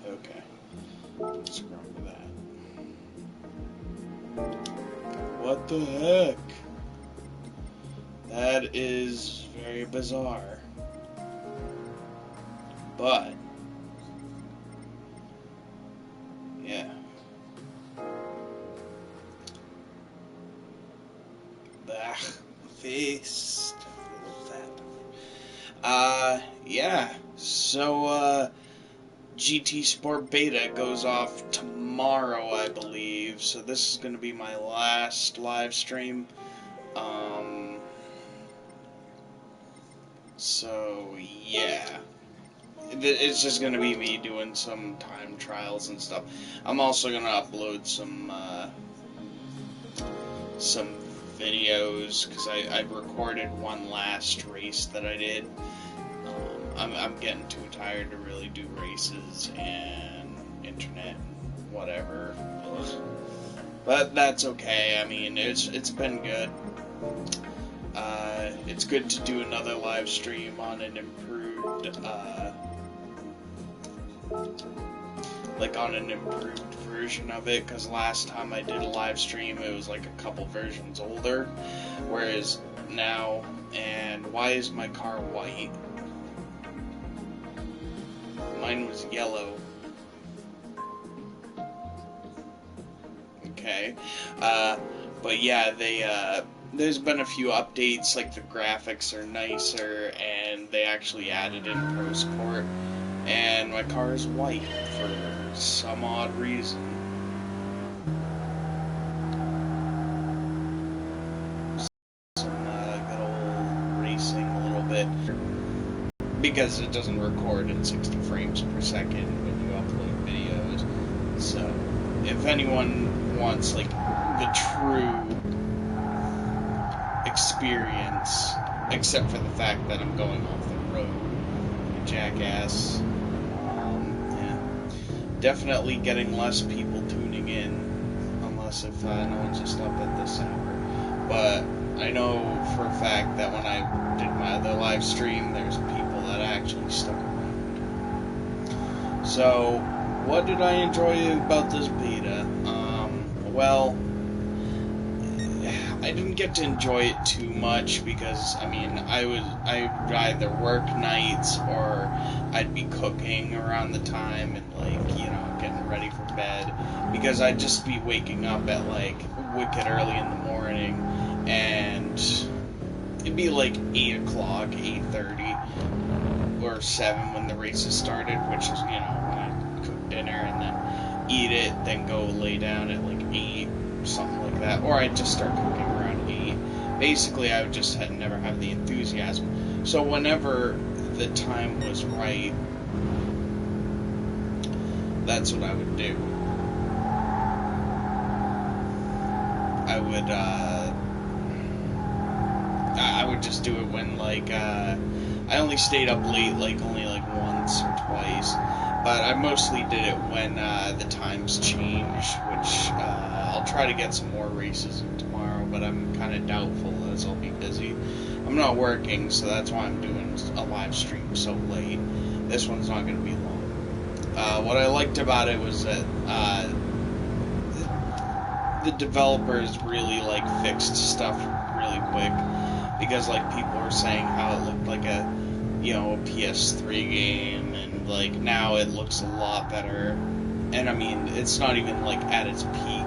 Okay. Let's remember that. What the heck? That is very bizarre. But, yeah. Bah, face. Yeah. So, GT Sport Beta goes off tomorrow, I believe. So this is going to be my last live stream. So, yeah. It's just going to be me doing some time trials and stuff. I'm also going to upload some videos, because I recorded one last race that I did. I'm getting too tired to really do races and internet and whatever. But that's okay. I mean, it's been good. It's good to do another live stream on an improved, version of it, because last time I did a live stream, it was like a couple versions older, whereas now, and why is my car white? Mine was yellow. Okay. But yeah, there's been a few updates, like the graphics are nicer, and they actually added in Pro Sport, and my car is white for some odd reason. Some good old racing a little bit, because it doesn't record in 60 frames per second when you upload videos. So, if anyone wants, like, the true experience, except for the fact that I'm going off the road, jackass, yeah, definitely getting less people tuning in, unless if no one's just up at this hour. But I know for a fact that when I did my other live stream, there's people that actually stuck around. So, what did I enjoy about this beta? Well, I didn't get to enjoy it too much because, I mean, I'd either work nights or I'd be cooking around the time and, like, you know, getting ready for bed, because I'd just be waking up at, like, wicked early in the morning, and it'd be like 8 o'clock, 8:30, or 7 when the races started, which is, you know, when I cook dinner and then eat it, then go lay down at like 8, something like that, or I'd just start cooking around 8. Basically, I would just never have the enthusiasm. So whenever the time was right, that's what I would do. I would just do it when, like, I only stayed up late, like, only, like, once or twice, but I mostly did it when, the times changed, which, I'll try to get some more races in tomorrow, but I'm kind of doubtful as I'll be busy. I'm not working, so that's why I'm doing a live stream so late. This one's not going to be long. What I liked about it was that, the developers really, like, fixed stuff really quick, because, like, people were saying how it looked like a, you know, a PS3 game, and, like, now it looks a lot better, and, I mean, it's not even, like, at its peak,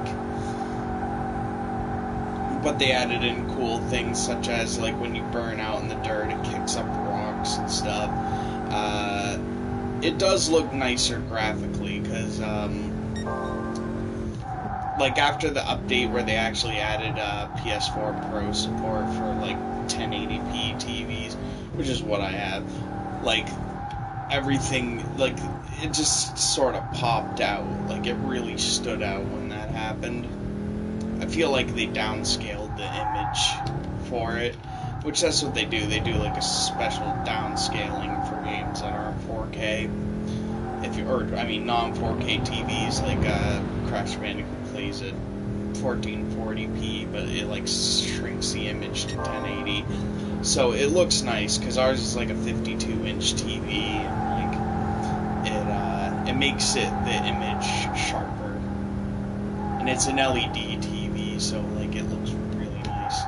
but they added in cool things, such as, like, when you burn out in the dirt, it kicks up rocks and stuff. It does look nicer graphically, because, like, after the update where they actually added PS4 Pro support for, like, 1080p TVs, which is what I have, like, everything, like, it just sort of popped out. Like, it really stood out when that happened. I feel like they downscaled the image for it, which that's what they do. They do, like, a special downscaling for games that are 4K. Non-4K TVs, like, Crash Bandicoot plays at 1440p, but it, like, shrinks the image to 1080. So it looks nice, because ours is, like, a 52-inch TV, and, like, it it makes the image sharper. And it's an LED TV, so like it looks really nice.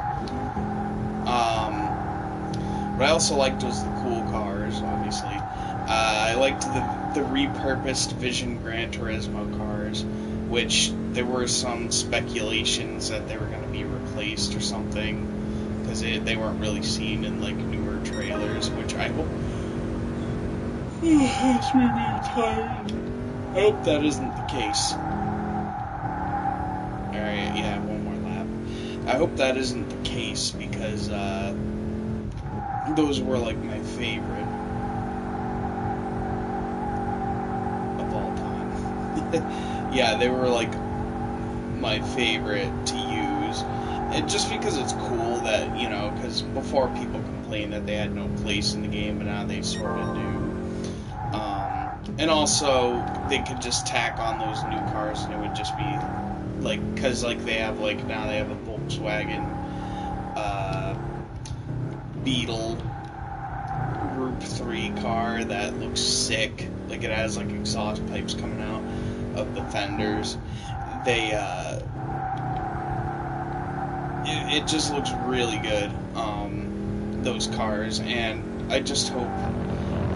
What I also liked was the cool cars, obviously. I liked the repurposed Vision Gran Turismo cars, which there were some speculations that they were going to be replaced or something, because they weren't really seen in like newer trailers, which I hope. It's really tired. I hope that isn't the case. Alright, yeah, one more lap. I hope that isn't the case, because those were like my favorite of all time. Yeah, they were like my favorite to use. And just because it's cool that, you know, because before people complained that they had no place in the game, but now they sort of do. And also, they could just tack on those new cars and it would just be, like, because, like, they have, like, now they have a Volkswagen Beetle Group 3 car that looks sick. Like, it has, like, exhaust pipes coming out of the fenders. It just looks really good, those cars, and I just hope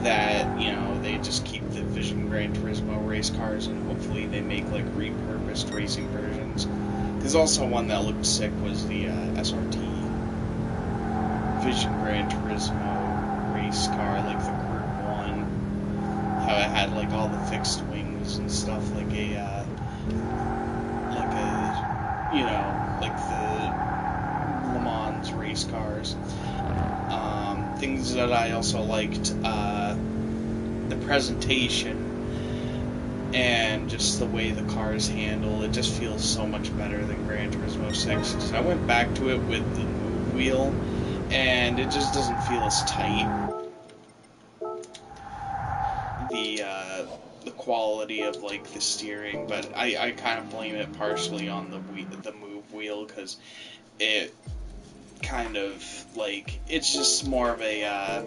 that, you know, they just keep the Vision Gran Turismo race cars, and hopefully they make, like, repurposed racing versions. Because also one that looked sick was the SRT Vision Gran Turismo race car, like the Group 1. How it had, like, all the fixed wings and stuff, like a, you know, like the Le Mans race cars. Things that I also liked, the presentation and just the way the cars handle. It just feels so much better than Gran Turismo 6. So I went back to it with the move wheel, and it just doesn't feel as tight. The quality of, like, the steering, but I kind of blame it partially on the move wheel, because it kind of, like, it's just more of a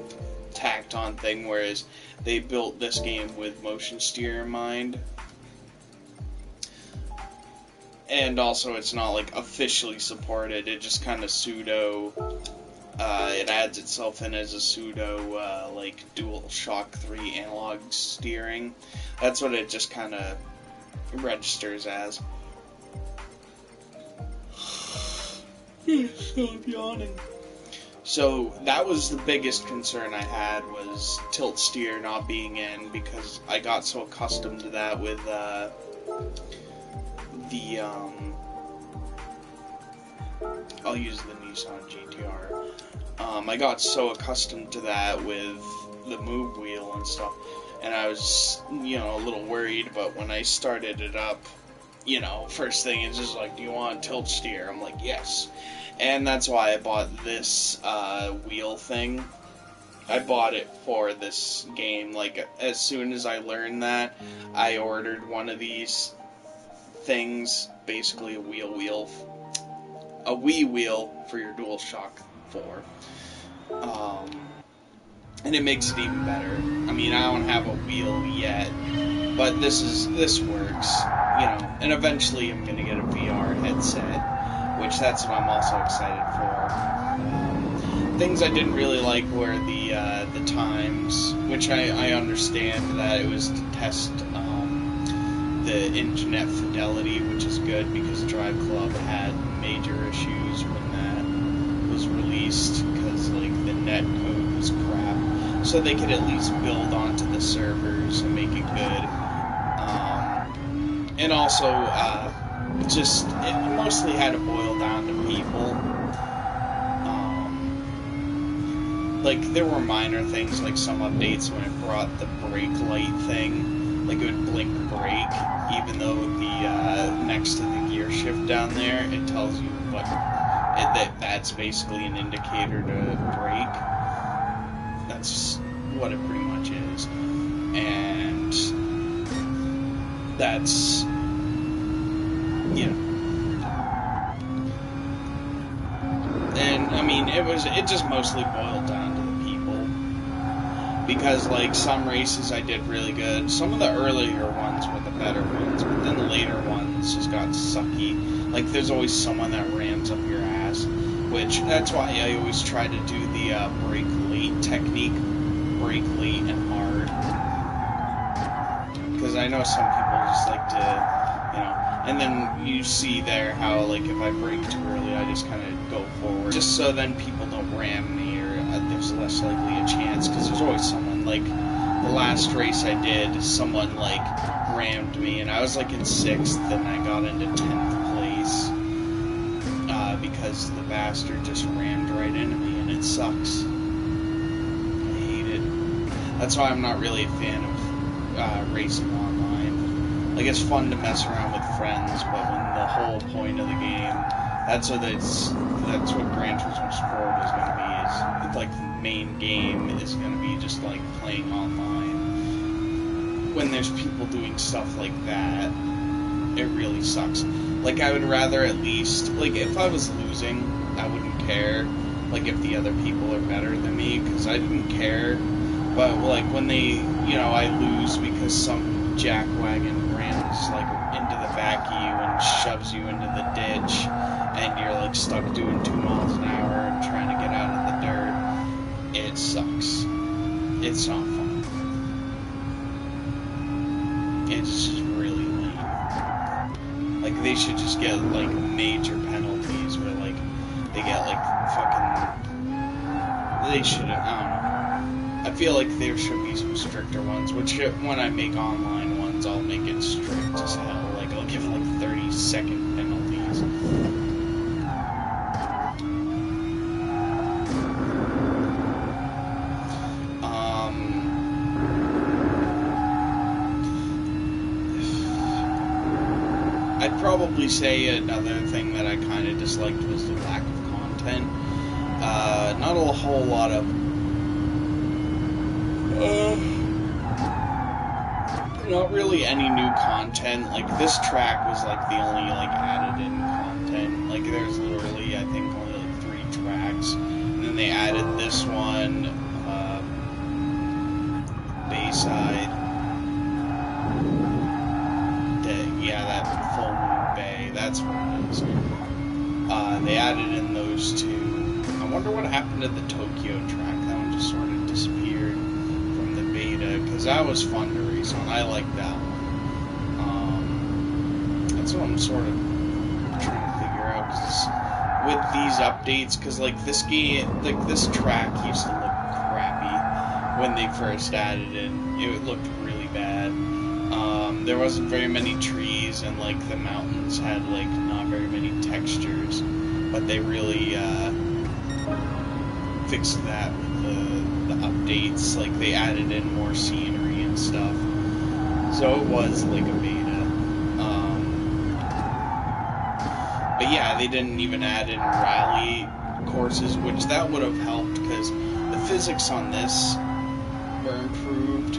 tacked on thing, whereas they built this game with motion steer in mind. And also, it's not, like, officially supported, it just kind of pseudo, it adds itself in as a pseudo, like, DualShock 3 analog steering. That's what it just kind of registers as. Stop yawning. So that was the biggest concern I had, was tilt steer not being in, because I got so accustomed to that with I'll use the Nissan GTR. I got so accustomed to that with the move wheel and stuff, and I was, you know, a little worried, but when I started it up, you know, first thing it's just like, do you want tilt steer? I'm like, yes. And that's why I bought this wheel thing. I bought it for this game. Like, as soon as I learned that, I ordered one of these things, basically a Wii wheel for your DualShock 4. And it makes it even better. I mean, I don't have a wheel yet, but this works, you know. And eventually I'm gonna get a VR headset, which that's what I'm also excited for. Things I didn't really like were the times, which I understand that it was to test the internet fidelity, which is good, because Drive Club had major issues when that was released, because, like, the net code was crap. So they could at least build onto the servers and make it good. And also, just, it mostly had to boil down to people. Like, there were minor things, like some updates when it brought the brake light thing, like it would blink brake, even though the next to the gear shift down there, it tells you what, that's basically an indicator to brake. That's what it pretty much is. And that's, you know. And, I mean, it just mostly boiled down to the people. because like some races I did really good. Some of the earlier ones were the better ones, but then the later ones just got sucky. Like there's always someone that rams up your ass, which that's why I always try to do the brake late technique, brake late and hard, because I know some people just like to, you know. And then you see there how like if I brake too early, I just kind of go forward, just so then people don't ram me, or there's less likely a chance, because there's always someone. Like the last race I did, someone like rammed me, and I was like in 6th, and I got into 10th place because the bastard just rammed right into me, and it sucks. I hate it. That's why I'm not really a fan of racing online. Like, it's fun to mess around with friends, but when the whole point of the game, that's what Gran Turismo Sport is going to be, is like the main game is going to be just like playing online. When there's people doing stuff like that, it really sucks. Like, I would rather at least, like, if I was losing, I wouldn't care, like, if the other people are better than me, because I didn't care. But, like, when they, you know, I lose because some jackwagon rams, like, into the back of you and shoves you into the ditch, and you're, like, stuck doing 2 miles an hour and trying to get out of the dirt, it sucks. It's not fun. It's just really lame. Like, they should just get, like, major penalties where, like, they get, like, fucking... They should, I don't know. I feel like there should be some stricter ones, which when I make online ones, I'll make it strict as hell. Like, I'll give, like, 30-second penalties. I'd probably say another thing that I kind of disliked was the lack of content. Not a whole lot of... not really any new content. Like, this track was, like, the only, like, added-in content. Like, there's literally, I think, only, like, 3 tracks. And then they added this one, Bayside. Yeah, that Full Moon Bay, that's what it is. They added in those 2. I wonder what happened to the Tokyo track. That one just sort of disappeared from the beta, because that was fun to race on. I liked that one. That's what I'm sort of trying to figure out, cause with these updates, because like this game, like this track used to look crappy when they first added it. It looked really bad. There wasn't very many trees, and like the mountains had like not very many textures, but they really fixed that with the updates. Like they added in more scenery and stuff, so it was like a beta. But yeah, they didn't even add in rally courses, which that would have helped, because the physics on this were improved.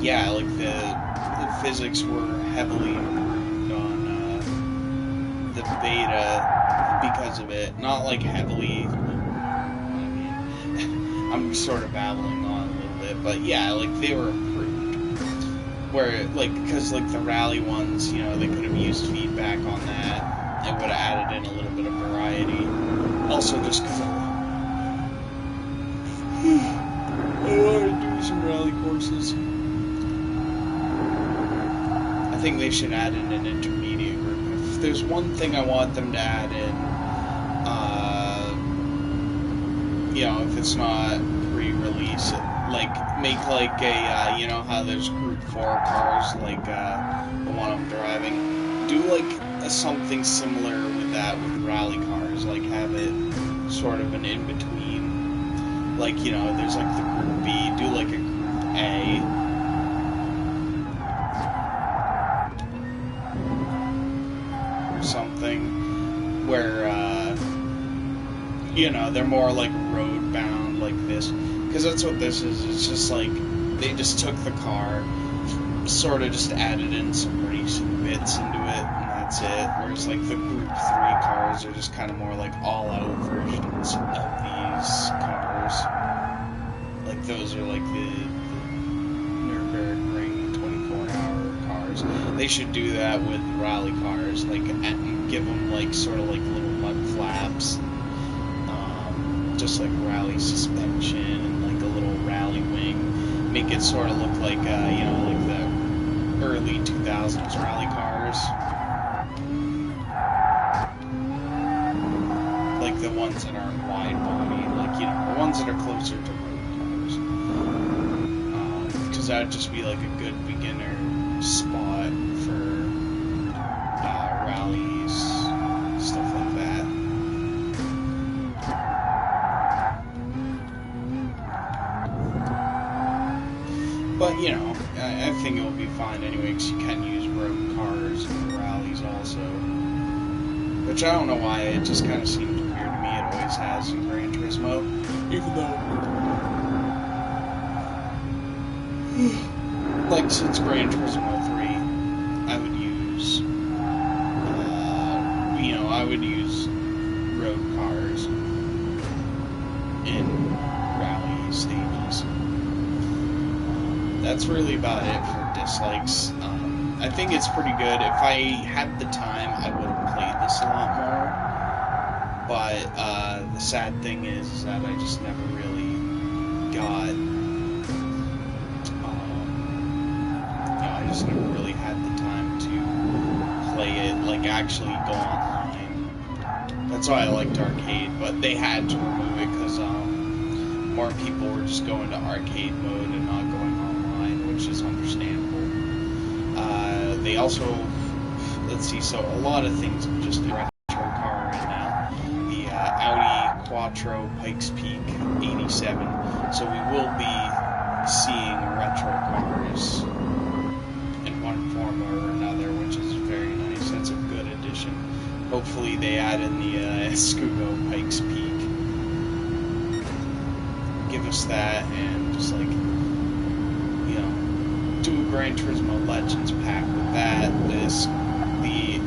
Yeah, like the physics were heavily improved on the beta because of it. Not like heavily. I mean, I'm sort of babbling on a little bit, but yeah, like they were improved. Where like, because like the rally ones, you know, they could have used feedback on that. It would have added in a little bit of variety. Also, just because I want to do some rally courses. I think they should add in an intermediate group. If there's one thing I want them to add in, you know, if it's not pre-release, like, make like a, you know how there's Group 4 cars, like the one I'm driving, do like something similar with that with rally cars, like have it sort of an in-between, like, you know, there's like the Group B, do like a Group A, something where you know, they're more like road bound like this, because that's what this is. It's just like they just took the car, sort of just added in some racing bits into it, and that's it. Whereas like the Group 3 cars are just kind of more like all-out versions of these cars. Like those are like the Nürburgring 24-hour cars. They should do that with rally cars, like give them like sort of like little mud flaps, just like rally suspension and like a little rally wing. Make it sort of look like you know, like the early 2000s rally cars, like the ones that aren't wide body, like, you know, the ones that are closer to road cars. Because that would just be like a good beginner spot for rallies, stuff like that. But, you know, I think it'll be fine anyway, because you can use road cars in the rallies also. Which I don't know why, it just kind of seems weird to me. It always has in Gran Turismo. Even though, like, since Gran Turismo 3, I would use, you know, I would use road cars in rally stages. That's really about it for dislikes. I think it's pretty good. If I had the time, I would have played this a lot more. But the sad thing is that I just never really got, I just never really had the time to play it, like actually go online. That's why I liked arcade, but they had to remove it because more people were just going to arcade mode and not going online, which is understandable. They also, let's see, so a lot of things are just retro car right now. The Audi Quattro Pikes Peak 87, so we will be seeing retro cars in one form or another, which is very nice. That's a good addition. Hopefully they add in the Escudo Pikes Peak. Give us that, and just like, you know, do a Gran Turismo Legends pack with that, the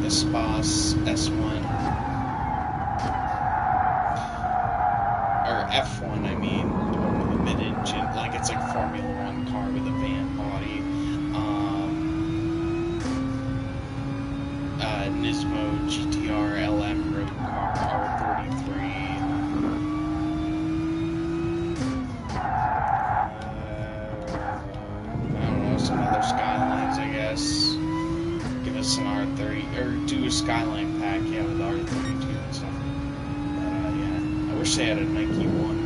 Espace S1, or F1, I mean, the one with the mid-engine, like it's like Formula 1 car with a van body, Nismo GTR LM road car, R33, some other Skylines, I guess. Give us some R30, or do a Skyline pack, yeah, with R32 and stuff. Yeah, I wish they had a Nike one.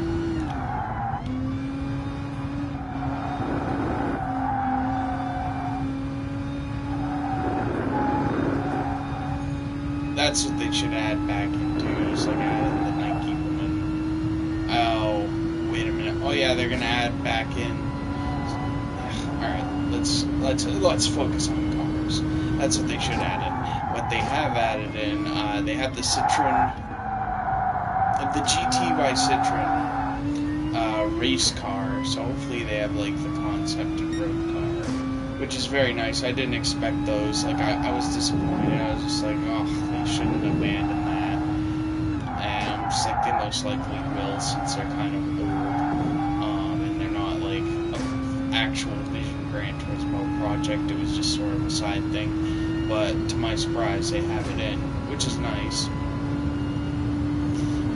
That's what they should add back into, just like add the Nike one. Oh, wait a minute. Oh yeah, they're gonna add back in. Alright, let's focus on cars. That's what they should add in. What they have added in, they have the Citroen, the GT by Citroen race car. So hopefully they have like the concept of road car, which is very nice. I didn't expect those. Like I was disappointed. I was just like, oh, they shouldn't abandon that. And I'm just like, they most likely will, since they're kind of old, and they're not like an actual Vision Gran Turismo project. It was just sort of a side thing. But to my surprise, they have it in, which is nice.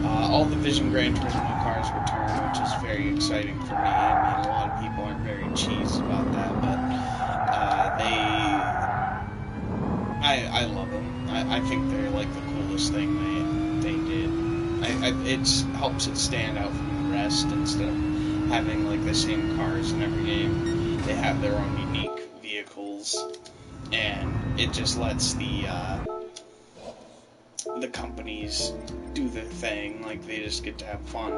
All the Vision Gran Turismo cars return, which is very exciting for me. I mean, a lot of people aren't very cheesed about that, but I love them. I think they're like the coolest thing they did. It helps it stand out from the rest. Instead of having like the same cars in every game, they have their own unique vehicles, and it just lets the companies do their thing. Like, they just get to have fun.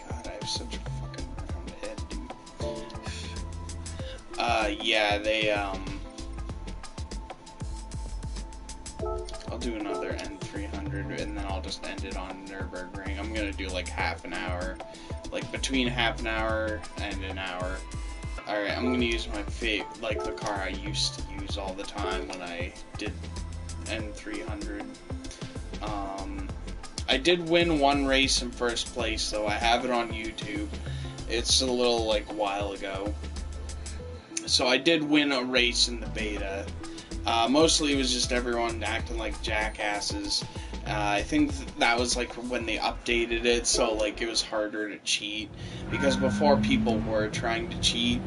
God, I have such a fucking round head, dude. Yeah, they, I'll do another N300, and then I'll just end it on Nürburgring. I'm gonna do like half an hour, like between half an hour and an hour. Alright, I'm gonna use my like the car I used to use all the time when I did N300. I did win one race in first place, though. I have it on YouTube. It's a little, like, while ago. So I did win a race in the beta. Mostly it was just everyone acting like jackasses. I think that was like when they updated it, so like it was harder to cheat, because before people were trying to cheat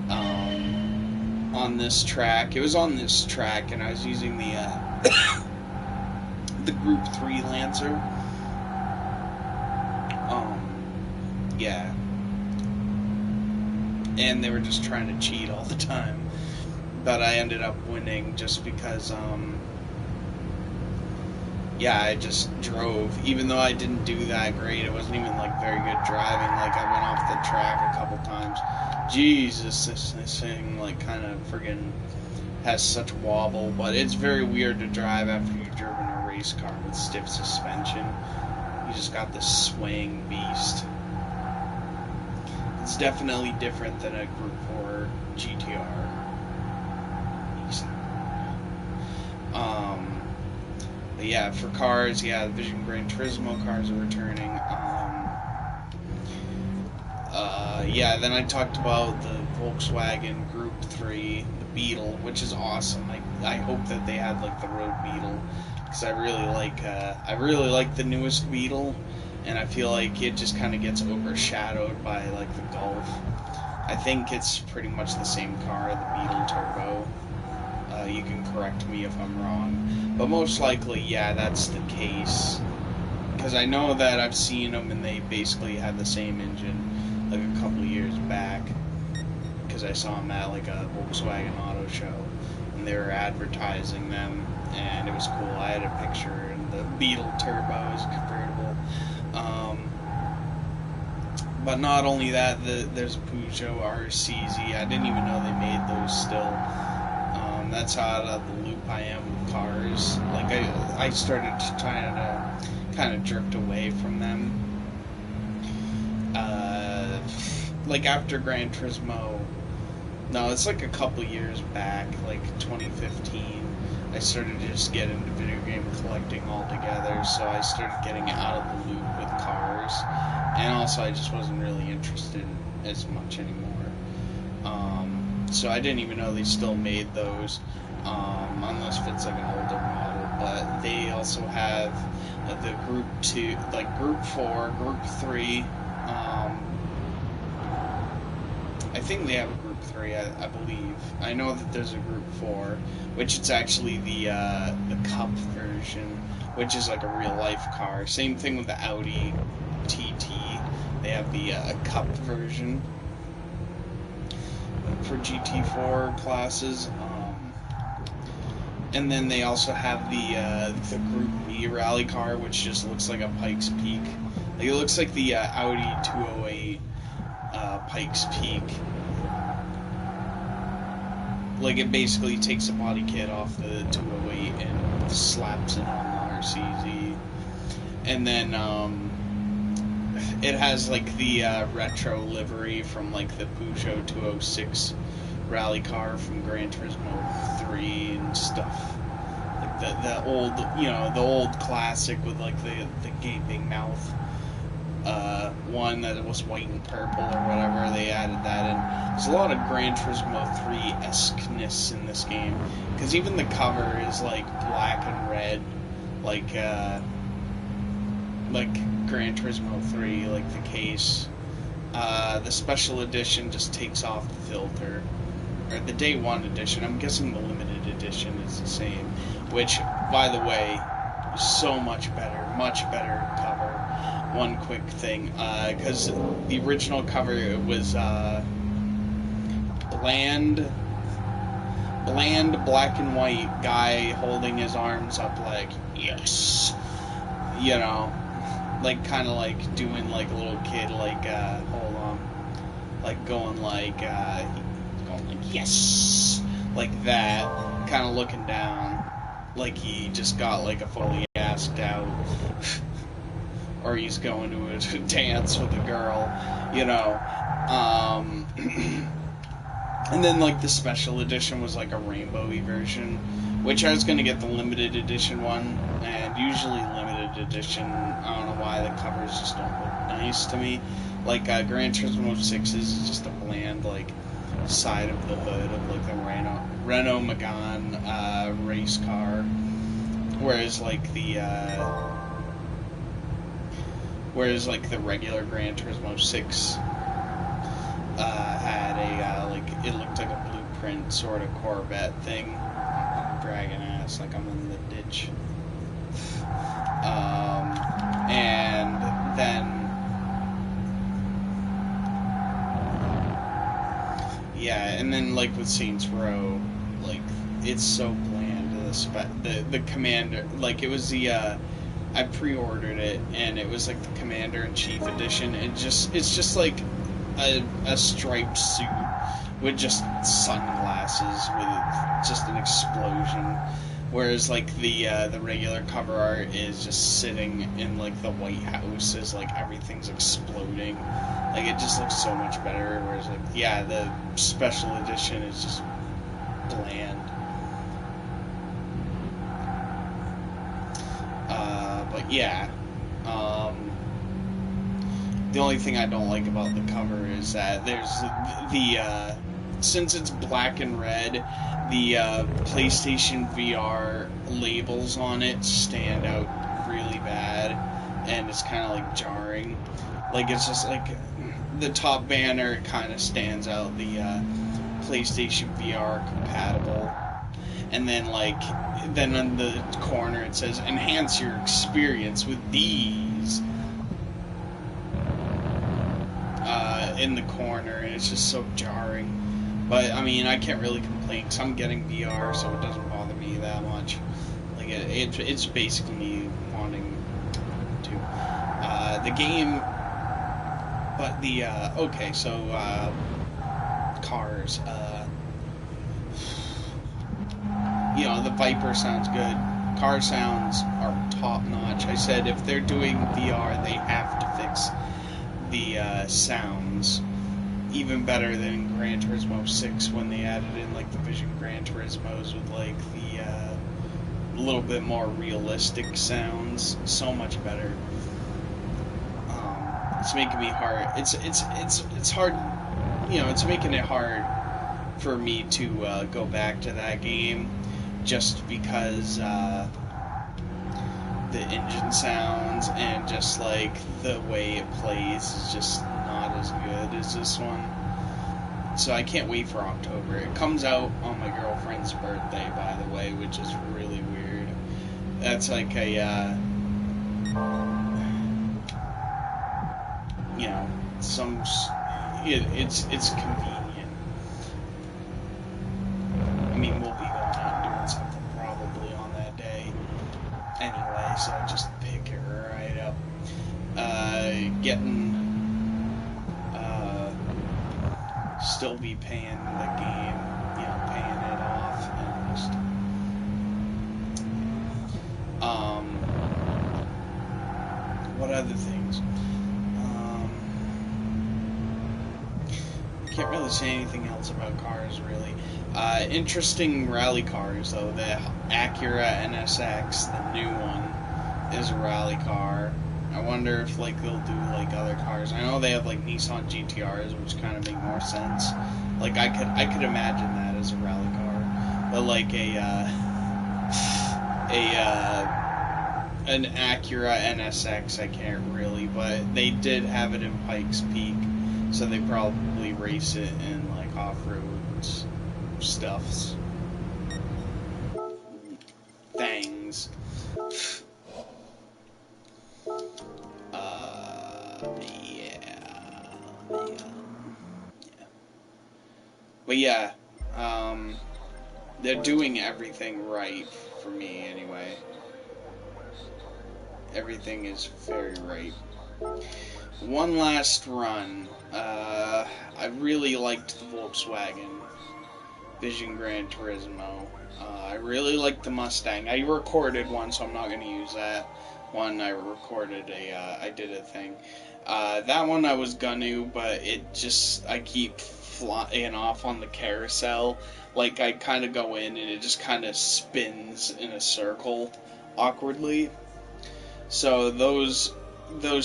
on this track. It was on this track, and I was using the the Group 3 Lancer. Yeah. And they were just trying to cheat all the time. But I ended up winning just because, yeah, I just drove. Even though I didn't do that great, it wasn't even, like, very good driving. Like, I went off the track a couple times. Jesus, this thing, like, kind of friggin' has such wobble. But it's very weird to drive after you've driven a race car with stiff suspension. You just got this swaying beast. It's definitely different than a Group 4 GTR. But yeah, for cars, yeah, the Vision Gran Turismo cars are returning. Yeah, then I talked about the Volkswagen Group 3, the Beetle, which is awesome. I hope that they have like the Road Beetle, because I really like the newest Beetle, and I feel like it just kind of gets overshadowed by like the Golf. I think it's pretty much the same car, the Beetle Turbo. You can correct me if I'm wrong, but most likely, yeah, that's the case, because I know that I've seen them and they basically had the same engine like a couple years back, because I saw them at like a Volkswagen auto show and they were advertising them, and it was cool. I had a picture, and the Beetle Turbo is convertible. But not only that, there's a Peugeot RCZ. I didn't even know they made those still. That's how out of the loop I am with cars. Like, I started trying to kind of drift away from them. Like, after Gran Turismo, no, it's like a couple years back, like 2015, I started to just get into video game collecting altogether, so I started getting out of the loop with cars, and also I just wasn't really interested as much anymore. So I didn't even know they still made those, unless if it's like an older model. But they also have the Group 2, like Group 4, Group 3. I think they have a Group 3, I believe. I know that there's a Group 4, which is actually the Cup version, which is like a real life car. Same thing with the Audi TT. They have the Cup version for GT4 classes, and then they also have the Group B rally car, which just looks like a Pikes Peak. Like, it looks like the Audi 208 Pikes Peak. Like, it basically takes a body kit off the 208 and slaps it on the RCZ, and then it has like the retro livery from like the Peugeot 206 rally car from Gran Turismo 3 and stuff. Like the old, the old classic with like the gaping mouth one that was white and purple or whatever. They added that in. There's a lot of Gran Turismo 3-esqueness in this game, because even the cover is like black and red, like Gran Turismo 3, like the case. The special edition just takes off the filter, or the day one edition. I'm guessing the limited edition is the same, which, by the way, is so much better cover. One quick thing, because the original cover was bland black and white guy holding his arms up like, yes, like kind of like doing like a little kid, like hold on, like going like yes, like that, kind of looking down, like he just got like a fully asked out, or he's going to a dance with a girl, And then, like, the special edition was, like, a rainbowy version, which I was going to get the limited edition one, and usually limited edition, I don't know why, the covers just don't look nice to me. Like, Gran Turismo 6 is just a bland, like, side of the hood of, like, the Renault Megane race car, whereas, like, the regular Gran Turismo 6 had a, like, it looked like a blueprint sort of Corvette thing. Dragging ass like I'm in the ditch. And then, yeah, and then, like, with Saints Row, like, it's so bland. The Commander, like, it was the, I pre-ordered it, and it was, like, the Commander-in-Chief edition. It's just like a striped suit with just sunglasses with just an explosion, whereas, like, the regular cover art is just sitting in, like, the White House as, like, everything's exploding. Like, it just looks so much better, whereas, like, yeah, the special edition is just bland. But yeah, the only thing I don't like about the cover is that there's the since it's black and red, the PlayStation VR labels on it stand out really bad, and it's kind of, like, jarring. Like, it's just, like, the top banner kind of stands out, the PlayStation VR compatible, and then, like, then on the corner it says, enhance your experience with these, in the corner, and it's just so jarring. But, I mean, I can't really complain, because I'm getting VR, so it doesn't bother me that much. Like, it's basically me wanting to. The game, but the, okay, so, cars, you know, the Viper sounds good. Car sounds are top-notch. I said if they're doing VR, they have to fix the sounds even better than Gran Turismo 6 when they added in, like, the Vision Gran Turismos with, like, the little bit more realistic sounds. So much better. It's making me hard. It's hard. You know, it's making it hard for me to go back to that game, just because the engine sounds and just, like, the way it plays is just not as good as this one. So I can't wait for October. It comes out on my girlfriend's birthday, by the way, which is really weird. That's like a, you know, it's convenient. I mean, we'll be going out and doing something probably on that day anyway, so I just pick her right up. Still be paying the game, you know, paying it off, and just, what other things? Can't really say anything else about cars, really. Interesting rally cars, though. The Acura NSX, the new one, is a rally car. I wonder if, like, they'll do, like, other cars. I know they have, like, Nissan GTRs, which kind of make more sense. Like, I could imagine that as a rally car. But, like, an Acura NSX, I can't really. But they did have it in Pikes Peak, so they probably race it in, like, off-road stuffs. Things. But yeah, they're doing everything right for me anyway. Everything is very right. One last run. I really liked the Volkswagen Vision Gran Turismo. I really liked the Mustang. I recorded one, so I'm not going to use that one. I recorded I did a thing. That one I was gonna, but it just, I keep flying off on the carousel. Like, I kind of go in and it just kind of spins in a circle awkwardly. So those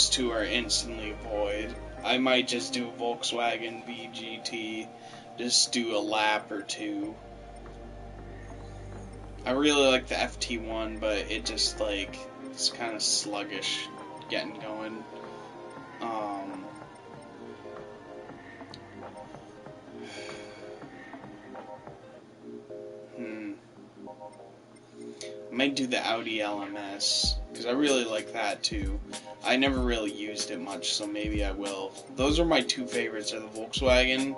two are instantly avoid. I might just do Volkswagen VGT, just do a lap or two. I really like the FT1, but it just, like, it's kind of sluggish getting going. I might do the Audi LMS, because I really like that too. I never really used it much, so maybe I will. Those are my two favorites, are the Volkswagen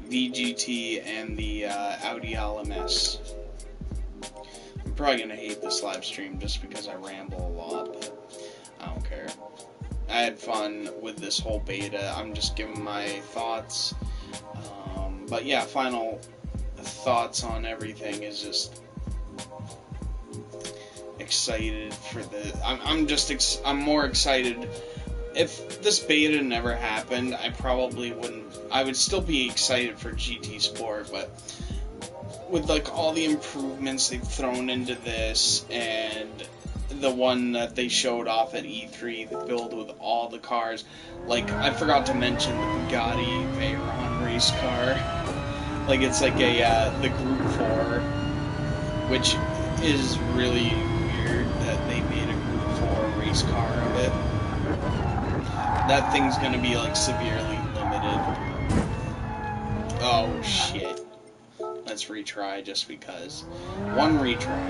VGT and the Audi LMS. I'm probably going to hate this live stream just because I ramble a lot, but I don't care. I had fun with this whole beta. I'm just giving my thoughts. But yeah, final thoughts on everything is just excited for the... I'm more excited. If this beta never happened, I probably wouldn't... I would still be excited for GT Sport, but with, like, all the improvements they've thrown into this, and the one that they showed off at E3, the build with all the cars, like, I forgot to mention the Bugatti Veyron race car. Like, it's like the Group 4, which is really weird that they made a Group 4 race car of it. That thing's gonna be, like, severely limited. Oh, shit. Let's retry just because. One retry.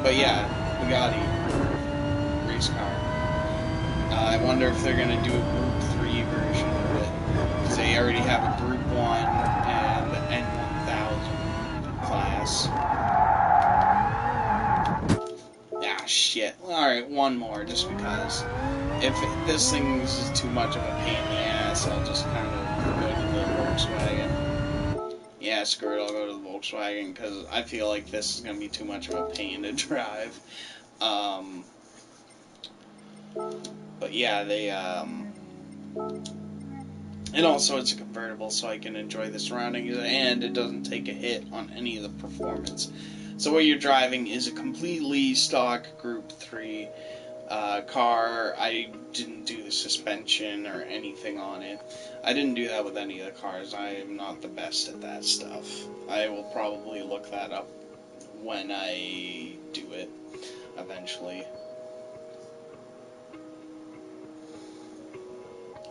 But yeah, Bugatti race car. I wonder if they're gonna do a Group 3 version of it, because they already have a Group 1 and N1000 class. Ah, shit. Alright, one more, just because. If this thing is too much of a pain in the ass, I'll just kind of go to the Volkswagen. Yeah, screw it, I'll go to the Volkswagen, because I feel like this is going to be too much of a pain to drive. But yeah, they, and also it's a convertible, so I can enjoy the surroundings, and it doesn't take a hit on any of the performance. So what you're driving is a completely stock Group 3 car. I didn't do the suspension or anything on it. I didn't do that with any of the cars. I am not the best at that stuff. I will probably look that up when I do it, eventually.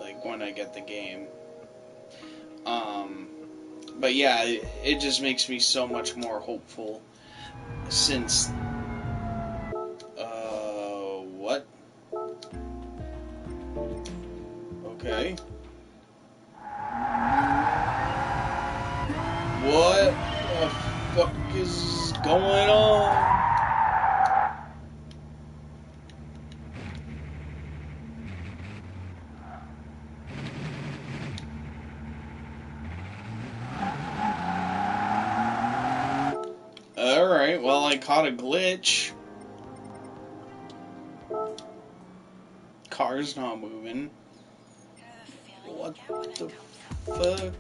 Like, when I get the game. But yeah, it just makes me so much more hopeful since... what? Okay. What the fuck is going on? Alright, well, I caught a glitch. Car's not moving. What the fuck?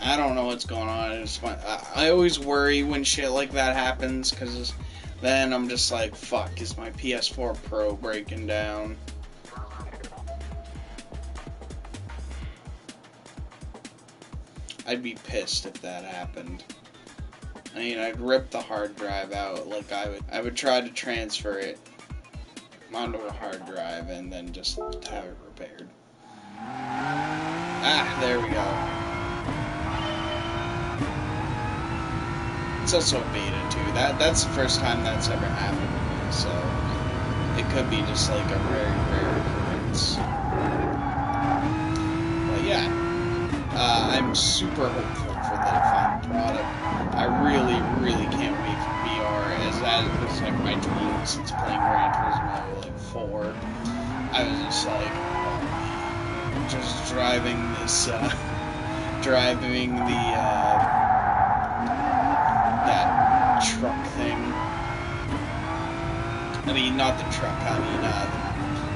I don't know what's going on. I always worry when shit like that happens, because then I'm just like, fuck, is my PS4 Pro breaking down? I'd be pissed if that happened. I mean, I'd rip the hard drive out, like I would try to transfer it onto a hard drive and then just have it repaired. Ah, there we go. It's also a beta too. That's the first time that's ever happened to me, so it could be just like a very rare occurrence. But yeah, I'm super hopeful for the final product. I really, really can't wait for VR, as that was like my dream since playing Gran Turismo like 4. I was just like, just driving this, driving the, that truck thing. I mean, not the truck, I mean,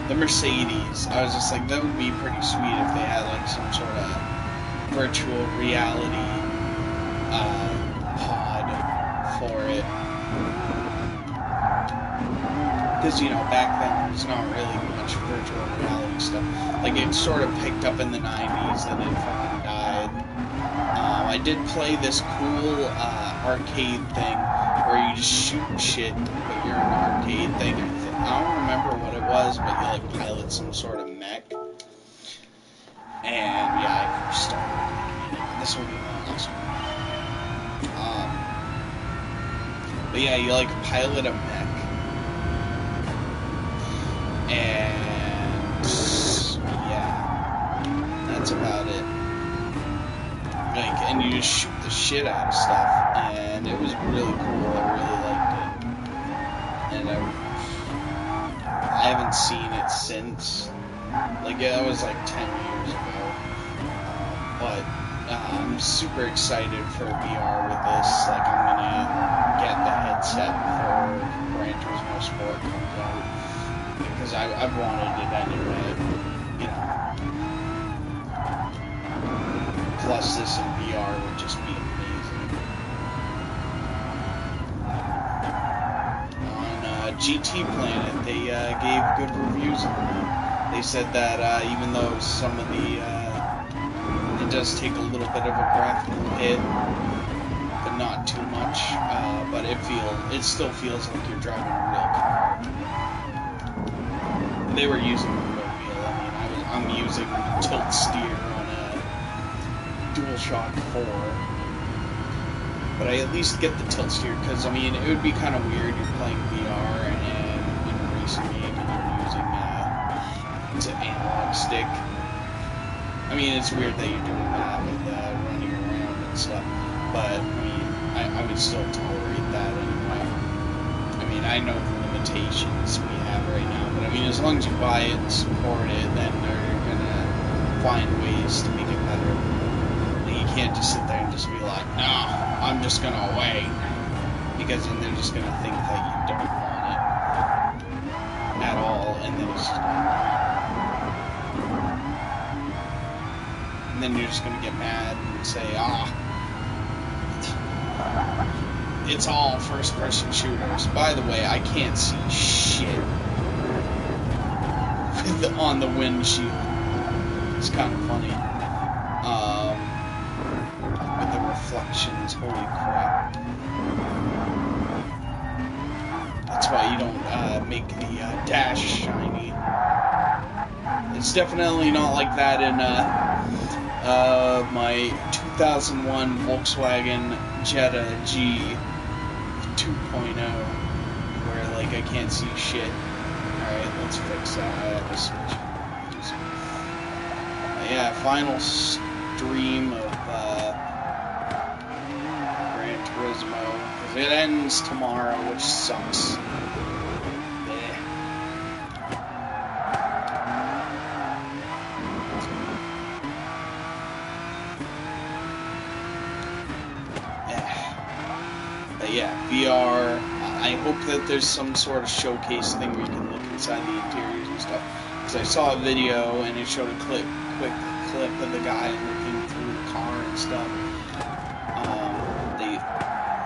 the the Mercedes. I was just like, that would be pretty sweet if they had like some sort of virtual reality pod for it. Because, you know, back then there's not really much virtual reality stuff. Like, it sort of picked up in the 90s, and it fucking died. I did play this cool arcade thing where you just shoot shit, but you're an arcade thing. I don't remember what it was, but you like pilot some sort of mech. And yeah, I started playing it. This will be awesome. But yeah, you like pilot a mech. And yeah, that's about it. Like, and you just shoot the shit out of stuff, and it was really cool. I really liked it, and I haven't seen it since. Like, that was like 10 years ago. But I'm super excited for VR with this. Like, I'm gonna get the headset before Gran Turismo Sport comes out. Because I've wanted it anyway, you know. Plus, this in VR would just be amazing. On GT Planet, they gave good reviews on it. They said that even though some of the it does take a little bit of a graphical hit, but not too much. But it still feels like you're driving a real car. They were using a real wheel. I mean, I'm using tilt steer on a DualShock 4, but I at least get the tilt steer because, I mean, it would be kind of weird. You're playing VR and in a racing game and you're using it's an analog stick. I mean, it's weird that you're doing that with running around and stuff, but I mean, I would still tolerate that anyway. I mean, I know the limitations we have right now, but I mean, as long as you buy it and support it, then they're gonna find ways to make it better. And you can't just sit there and just be like, no, I'm just gonna wait, because then they're just gonna think that you don't want it at all, and then it's just and then you're just gonna get mad and say, it's all first-person shooters. By the way, I can't see shit on the windshield. It's kind of funny. With the reflections, holy crap. That's why you don't make the dash shiny. It's definitely not like that in my 2001 Volkswagen Jetta G 2.0, where like I can't see shit. Alright, let's fix that. I have to switch. Yeah, final stream of Gran Turismo, because it ends tomorrow, which sucks. Yeah, VR, I hope that there's some sort of showcase thing where you can look inside the interiors and stuff, because I saw a video and it showed a quick clip of the guy looking through the car and stuff,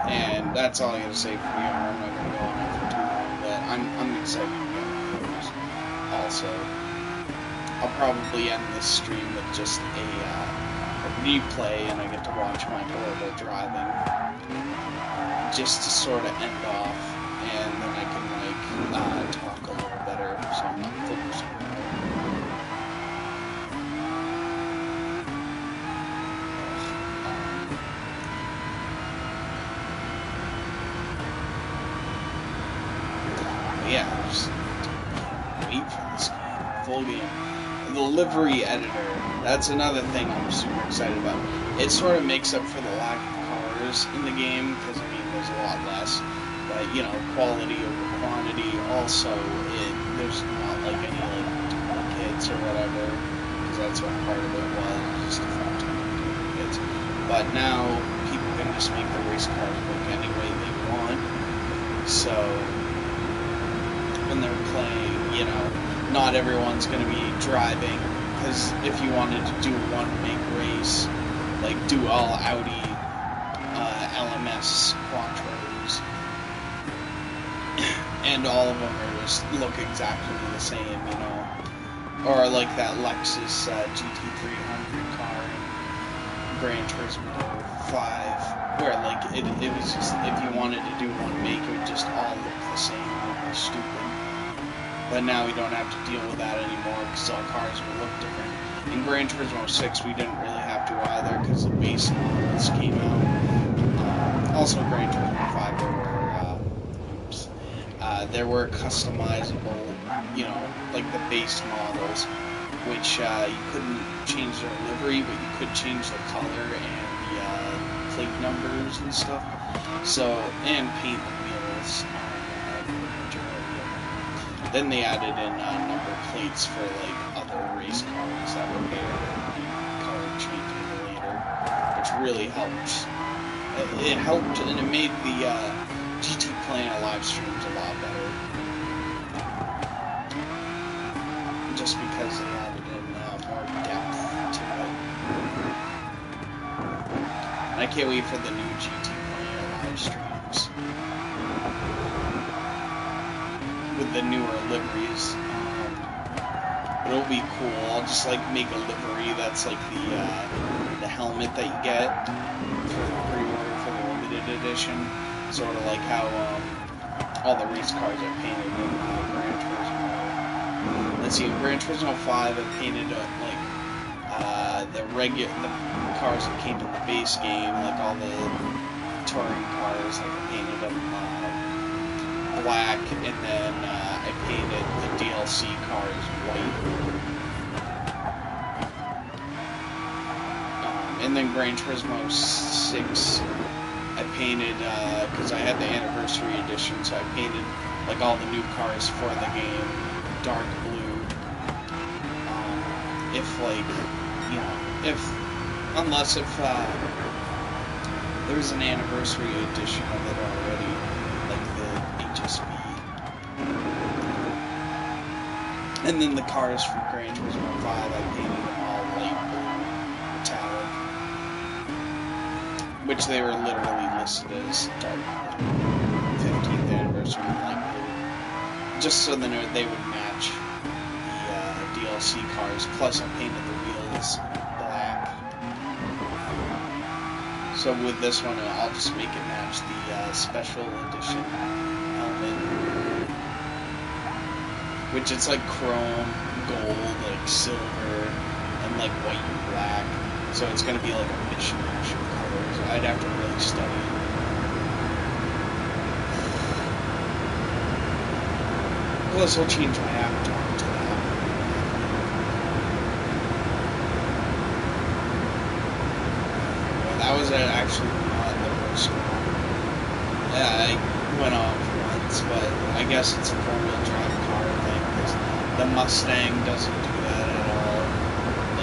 and that's all I gotta say for VR. I'm not gonna go on it for too long, but I'm excited about those. Also, I'll probably end this stream with just a replay, and I get to watch my horrible driving, just to sort of end off, and then I can, like, talk a little better, so I'm not focusing on it. Yeah, just wait for this game, full game. The livery editor, that's another thing I'm super excited about. It sort of makes up for the lack of cars in the game, because, I mean, there's a lot less, but, you know, quality over quantity. Also, there's not like any like duplicates or whatever, because that's what part of it was, just a fuck ton of duplicates. But now people can just make the race cars look any way they want. So when they're playing, you know, not everyone's going to be driving, because if you wanted to do one make race, like do all Audi LMS Quattros, and all of them are just look exactly the same, you know, or like that Lexus GT300 car in Gran Turismo 5, where like it was just, if you wanted to do one make, it would just all look the same, it would be stupid. But now we don't have to deal with that anymore, because all cars will look different. In Gran Turismo 6, we didn't really have to either, because the base models came out. Also, in Gran Turismo 5, there were customizable, you know, like the base models, which you couldn't change their livery, but you could change the color and the plate numbers and stuff. So, and paint the wheels. Then they added in number plates for like other race cars that were there, and color changing later, which really helped. It helped, and it made the GT playing at live streams a lot better. Just because they added in more depth to it. And I can't wait for the new GT playing at live streams with the newer liveries. It'll be cool. I'll just like make a livery that's like the helmet that you get for the pre-order for the limited edition, sort of like how all the race cars are painted in Gran Turismo. Let's see, in Gran Turismo 5, I painted the cars that came in the base game, like all the touring cars, like I painted them black, and then I painted the DLC cars white. And then Gran Turismo 6, I painted, because I had the anniversary edition, so I painted like all the new cars for the game dark blue. If like, you know, unless if there was an anniversary edition of it already, like the HSV. And then the cars from Gran Turismo 5, I painted them all light blue, metallic, which they were literally listed as dark blue, 15th anniversary light blue, just so that they would match the DLC cars. Plus, I painted the wheels black. So with this one, I'll just make it match the special edition helmet, which it's like chrome, gold, like silver, and like white and black. So it's gonna be like a mishmash of colors. I'd have to really study it. Plus, I'll change my avatar to that. Well, that was actually not the worst one. Yeah, I went off once, but I guess it's a four-wheel drive car thing, because the Mustang doesn't do that at all.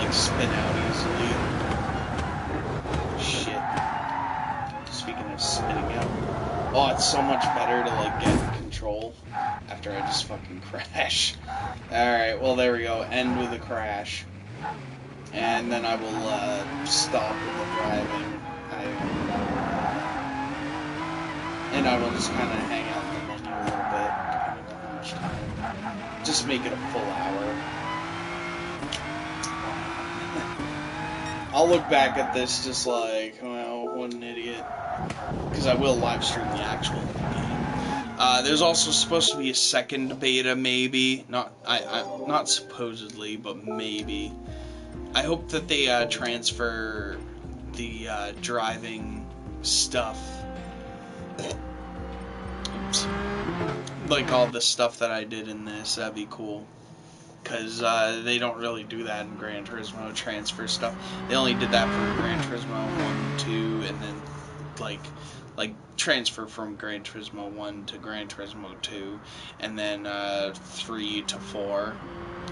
Like, spin out easily. Shit. Speaking of spinning out. Oh, it's so much better to, like, get control after I just fucking crash. Alright, well, there we go. End with a crash. And then I will, stop with the driving. And I will just kind of hang out in the menu a little bit, depending on how much time. Just make it a full hour. I'll look back at this just like, well, what an idiot. Because I will live stream the actual game. There's also supposed to be a second beta, maybe. Not supposedly, but maybe. I hope that they transfer the driving stuff. Oops. Like all the stuff that I did in this, that'd be cool. Because they don't really do that in Gran Turismo, transfer stuff. They only did that for Gran Turismo 1, 2, and then like transfer from Gran Turismo 1 to Gran Turismo 2, and then 3 to 4.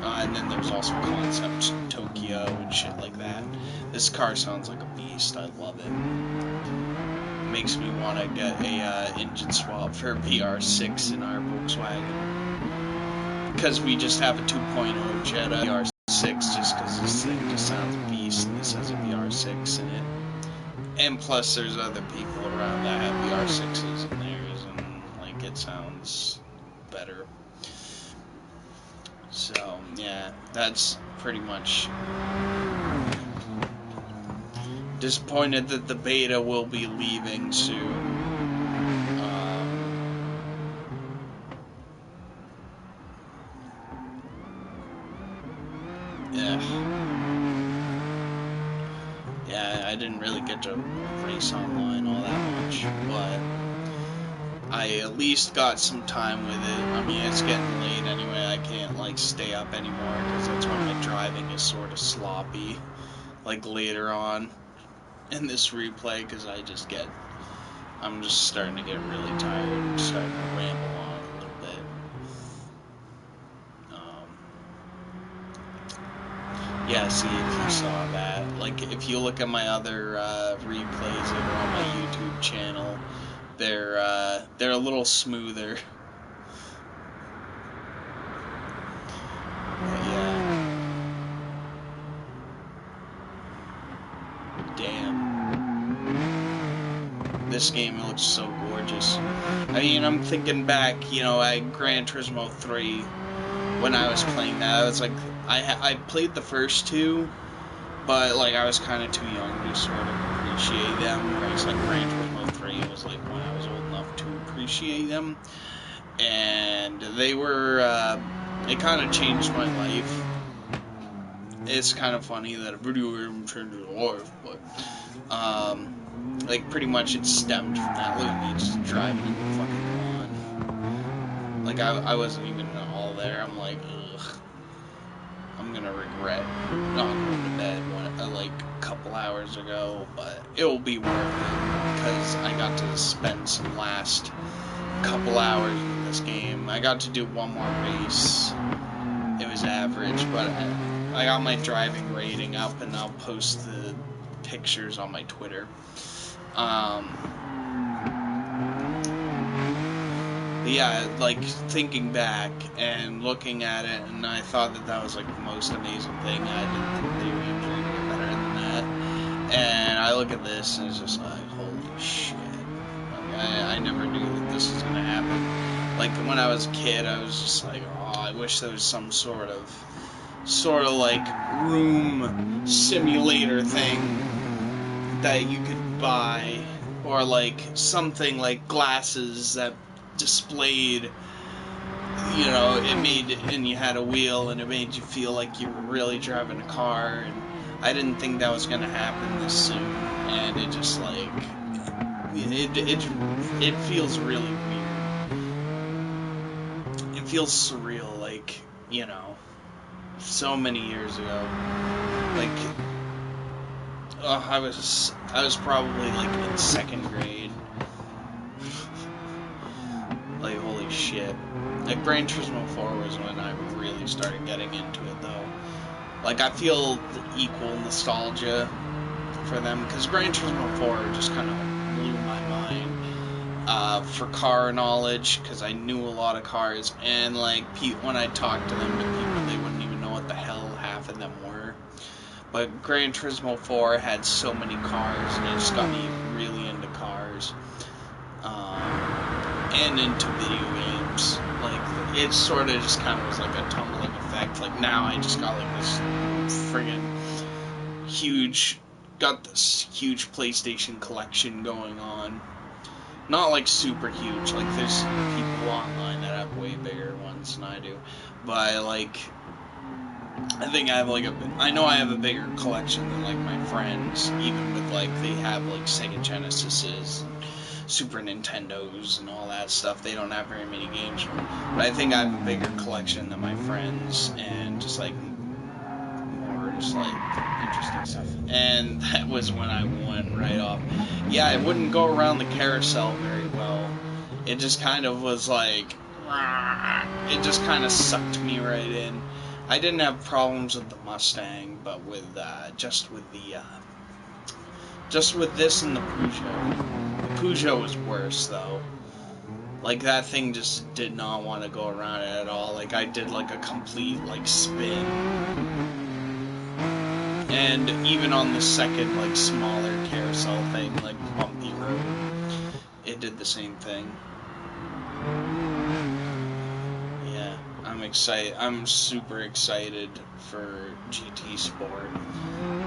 And then there's also Concept Tokyo and shit like that. This car sounds like a beast. I love it. Makes me want to get a engine swap for VR6 in our Volkswagen. because we just have a 2.0 Jetta VR6, just because this thing just sounds beast, and this has a VR6 in it. And plus, there's other people around that have VR6s in theirs, and like it sounds better. So yeah, that's pretty much. Disappointed that the beta will be leaving soon. Yeah, I didn't really get to race online all that much, but I at least got some time with it. I mean, it's getting late anyway. I can't like stay up anymore because that's when my driving is sort of sloppy, like later on in this replay, because I'm just starting to get really tired and starting to ramble on a little bit. Yeah, see, if you saw that, like, if you look at my other replays that are on my YouTube channel, they're a little smoother. But yeah. Damn. This game looks so gorgeous. I mean, I'm thinking back, you know, at Gran Turismo 3, when I was playing that, I was like, I played the first two, but like I was kind of too young to sort of appreciate them. Whereas like Gran Turismo 3 was like when I was old enough to appreciate them, and they were it kind of changed my life. It's kind of funny that a video game changes life, but like pretty much it stemmed from that. Look at me just driving in the fucking lawn. Like I wasn't even all there. I'm like, ugh. I'm gonna regret not going to bed like a couple hours ago, but it will be worth it because I got to spend some last couple hours in this game. I got to do one more race. It was average, but I got my driving rating up, and I'll post the pictures on my Twitter. Yeah, like, thinking back and looking at it, and I thought that was, like, the most amazing thing. I didn't think video games were gonna get better than that. And I look at this, and it's just like, holy shit. Like, I never knew that this was gonna happen. Like, when I was a kid, I was just like, oh, I wish there was some sort of, like, room simulator thing that you could buy, or, like, something like glasses that displayed, you know, and you had a wheel, and it made you feel like you were really driving a car, and I didn't think that was gonna happen this soon, and it just, like, it feels really weird. It feels surreal, like, you know, so many years ago, like, I was probably, like, in second grade. Like, holy shit. Like, Gran Turismo 4 was when I really started getting into it, though. Like, I feel equal nostalgia for them, because Gran Turismo 4 just kind of blew my mind for car knowledge, because I knew a lot of cars, and, like, when I talked to them, they wouldn't even know what the hell half of them were. But Gran Turismo 4 had so many cars, and it just got me really into cars. And into video games. Like, it sort of just kind of was like a tumbling effect. Like, now I just got like this friggin' huge PlayStation collection going on. Not like super huge, like there's people online that have way bigger ones than I do. But like, I think I have like I know I have a bigger collection than like my friends, even with like, they have like Sega Genesises, Super Nintendos and all that stuff. They don't have very many games, but I think I have a bigger collection than my friends, and just like more just like interesting stuff. And that was when I went right off. Yeah, it wouldn't go around the carousel very well. It just kind of was like, it just kind of sucked me right in. I didn't have problems with the Mustang, but with just with this and the Peugeot. The Peugeot was worse, though. Like, that thing just did not want to go around it at all. Like, I did, like, a complete, like, spin. And even on the second, like, smaller carousel thing, like, Bumpy Road, it did the same thing. Yeah, I'm excited. I'm super excited for GT Sport.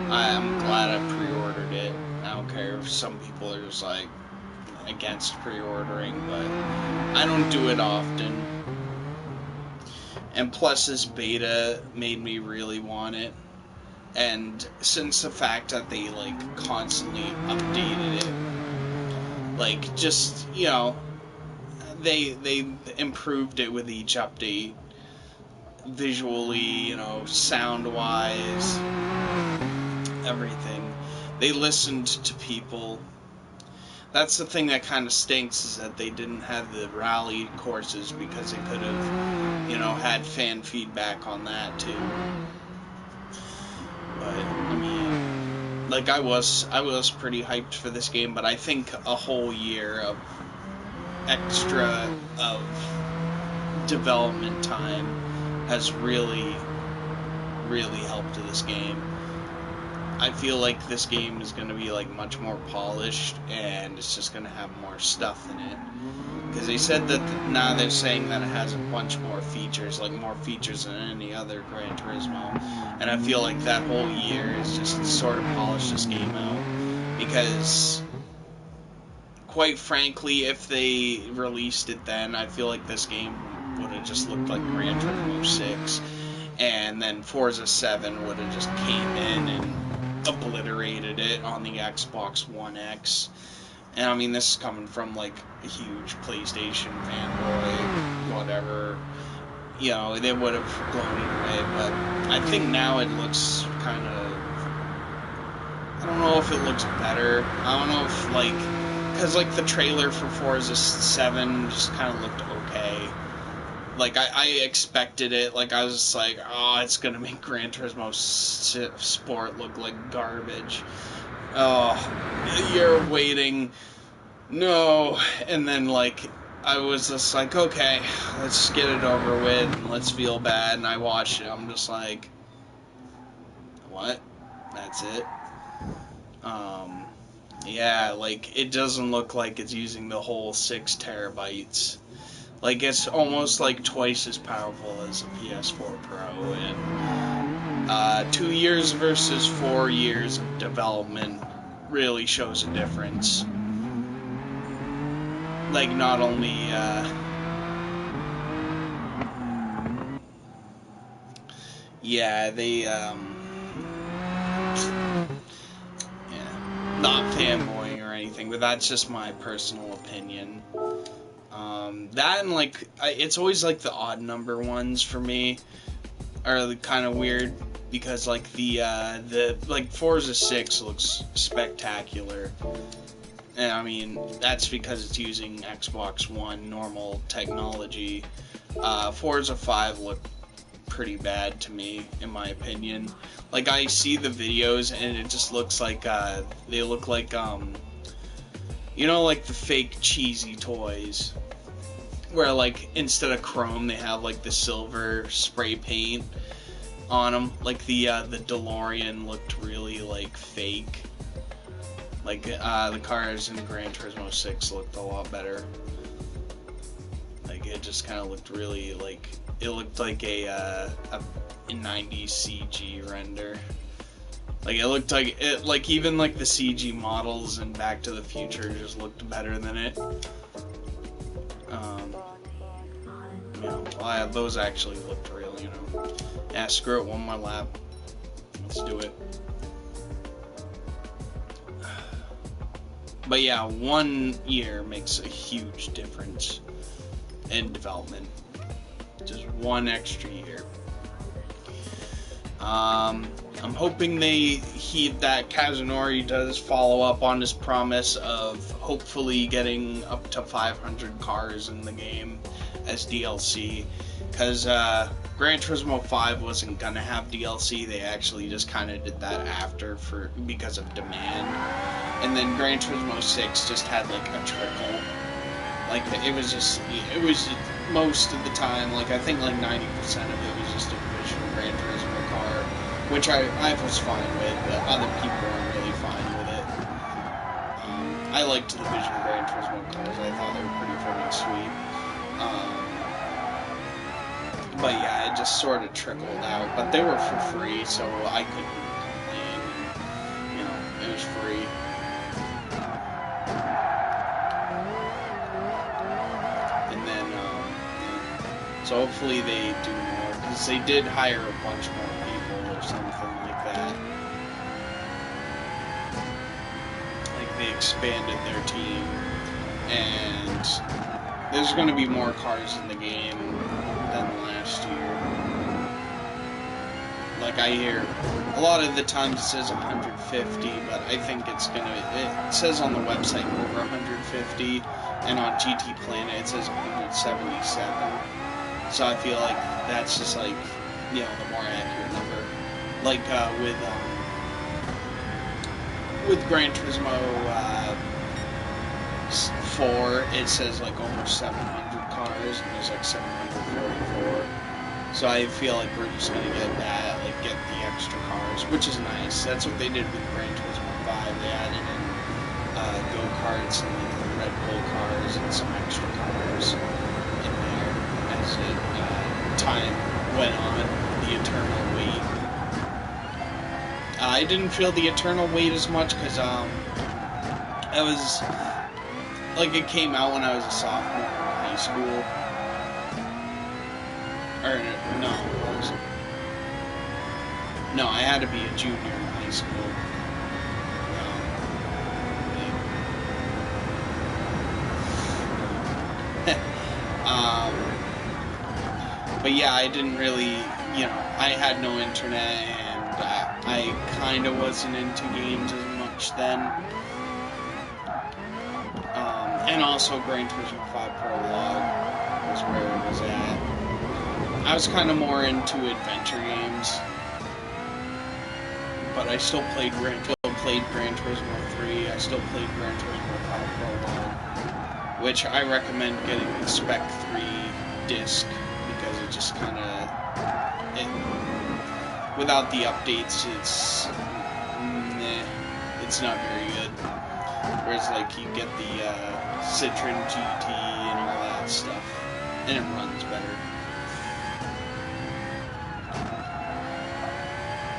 I'm glad I pre-ordered it. I don't care if some people are just, like, against pre-ordering, but I don't do it often. And plus, this beta made me really want it. And since the fact that they, like, constantly updated it, like, just, you know, they improved it with each update, visually, you know, sound-wise, everything. They listened to people. That's the thing that kind of stinks, is that they didn't have the rally courses, because they could have, you know, had fan feedback on that too. But I mean, like, I was pretty hyped for this game, but I think a whole year of extra of development time has really helped this game. I feel like this game is going to be, like, much more polished, and it's just going to have more stuff in it. Because they said that now they're saying that it has a bunch more features, like more features than any other Gran Turismo. And I feel like that whole year is just sort of polished this game out. Because, quite frankly, if they released it then, I feel like this game would have just looked like Gran Turismo 6. And then Forza 7 would have just came in and obliterated it on the Xbox One X. And I mean, this is coming from, like, a huge PlayStation fanboy, whatever. You know, they would have blown it away, but I think now it looks kind of... I don't know if it looks better. I don't know if, like... Because, like, the trailer for Forza 7 just kind of looked okay. Like, I expected it. Like, I was just like, oh, it's gonna make Gran Turismo Sport look like garbage. Oh, you're waiting. No. And then, like, I was just like, okay, let's get it over with, and let's feel bad. And I watched it. I'm just like, what? That's it? Yeah, like, it doesn't look like it's using the whole 6 terabytes. Like, it's almost, like, twice as powerful as a PS4 Pro, and 2 years versus 4 years of development really shows a difference. Like, not only, yeah, they, not fanboying or anything, but that's just my personal opinion. That and, like, it's always, like, the odd number ones for me are kind of weird, because, like, like, Forza 6 looks spectacular, and, I mean, that's because it's using Xbox One normal technology. Forza 5 looked pretty bad to me, in my opinion. Like, I see the videos, and it just looks like, they look like, you know, like the fake cheesy toys, where, like, instead of chrome, they have, like, the silver spray paint on them. Like, the DeLorean looked really, like, fake. Like, the cars in Gran Turismo 6 looked a lot better. Like, it just kind of looked really, like, it looked like a 90s CG render. Like, it looked like it, like, even, like, the CG models in Back to the Future just looked better than it. Yeah, well, those actually looked real, you know. Yeah, screw it, one more lap. Let's do it. But yeah, 1 year makes a huge difference in development. Just 1 extra year. I'm hoping that Kazunori does follow up on his promise of hopefully getting up to 500 cars in the game as DLC, because Gran Turismo 5 wasn't gonna have DLC. They actually just kind of did that after because of demand, and then Gran Turismo 6 just had, like, a trickle. Like, it was just most of the time, like, I think like 90% of it was just a Division Gran Turismo car, which I was fine with, but other people weren't really fine with it. I liked the Division Gran Turismo cars. I thought they were pretty friggin' sweet. But yeah, it just sort of trickled out. But they were for free, so I couldn't complain. And, you know, it was free. And then, so hopefully they do more, because they did hire a bunch more people or something like that. Like, they expanded their team, and there's going to be more cars in the game than last year. Like, I hear a lot of the times it says 150, but I think it says on the website over 150, and on GT Planet it says 177. So I feel like that's just like, you know, the more accurate number. Like with Gran Turismo 4, it says like almost 700 cars, and there's like 744. So I feel like we're just gonna get that, like get the extra cars, which is nice. That's what they did with Gran Turismo 5. They added in go-karts and like the Red Bull cars and some extra cars in there as time went on. The Eternal Wait. I didn't feel the Eternal Wait as much because I was like, it came out when I was a sophomore in high school. Or, no, I had to be a junior in high school. But yeah, I didn't really, you know, I had no internet, and I kind of wasn't into games as much then. And also Gran Turismo 5 Prologue was where it was at. I was kind of more into adventure games, but I still played Gran Turismo 3, I still played Gran Turismo 5 Prologue, which I recommend getting the Spec 3 disc, because it just kind of, without the updates, it's not very good. Whereas, like, you get the Citroen GT and all that stuff, and it runs better.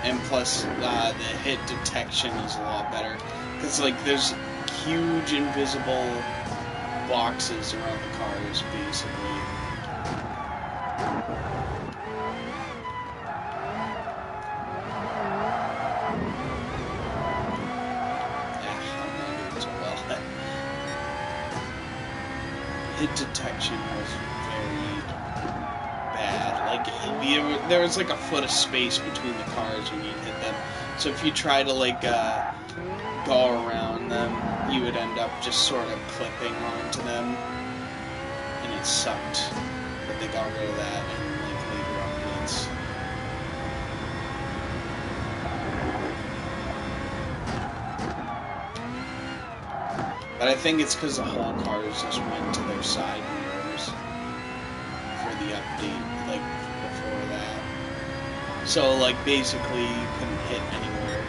And plus, the hit detection is a lot better, because, like, there's huge invisible boxes around the cars, basically. Hit detection was very bad. Like, there was like a foot of space between the cars when you hit them. So if you try to, like, go around them, you would end up just sort of clipping onto them. And it sucked. But they got rid of that in, like, later updates. But I think it's because the whole cars just went to their side mirrors for the update, like, before that. So, like, basically, you couldn't hit anywhere.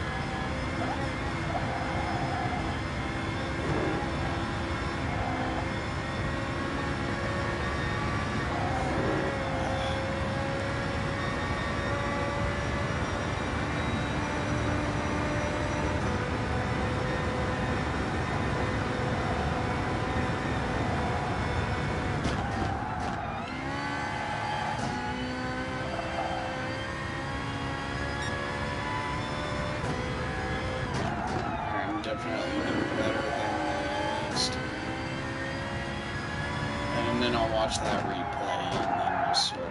Definitely do better than last time. And then I'll watch that replay and then just sort of,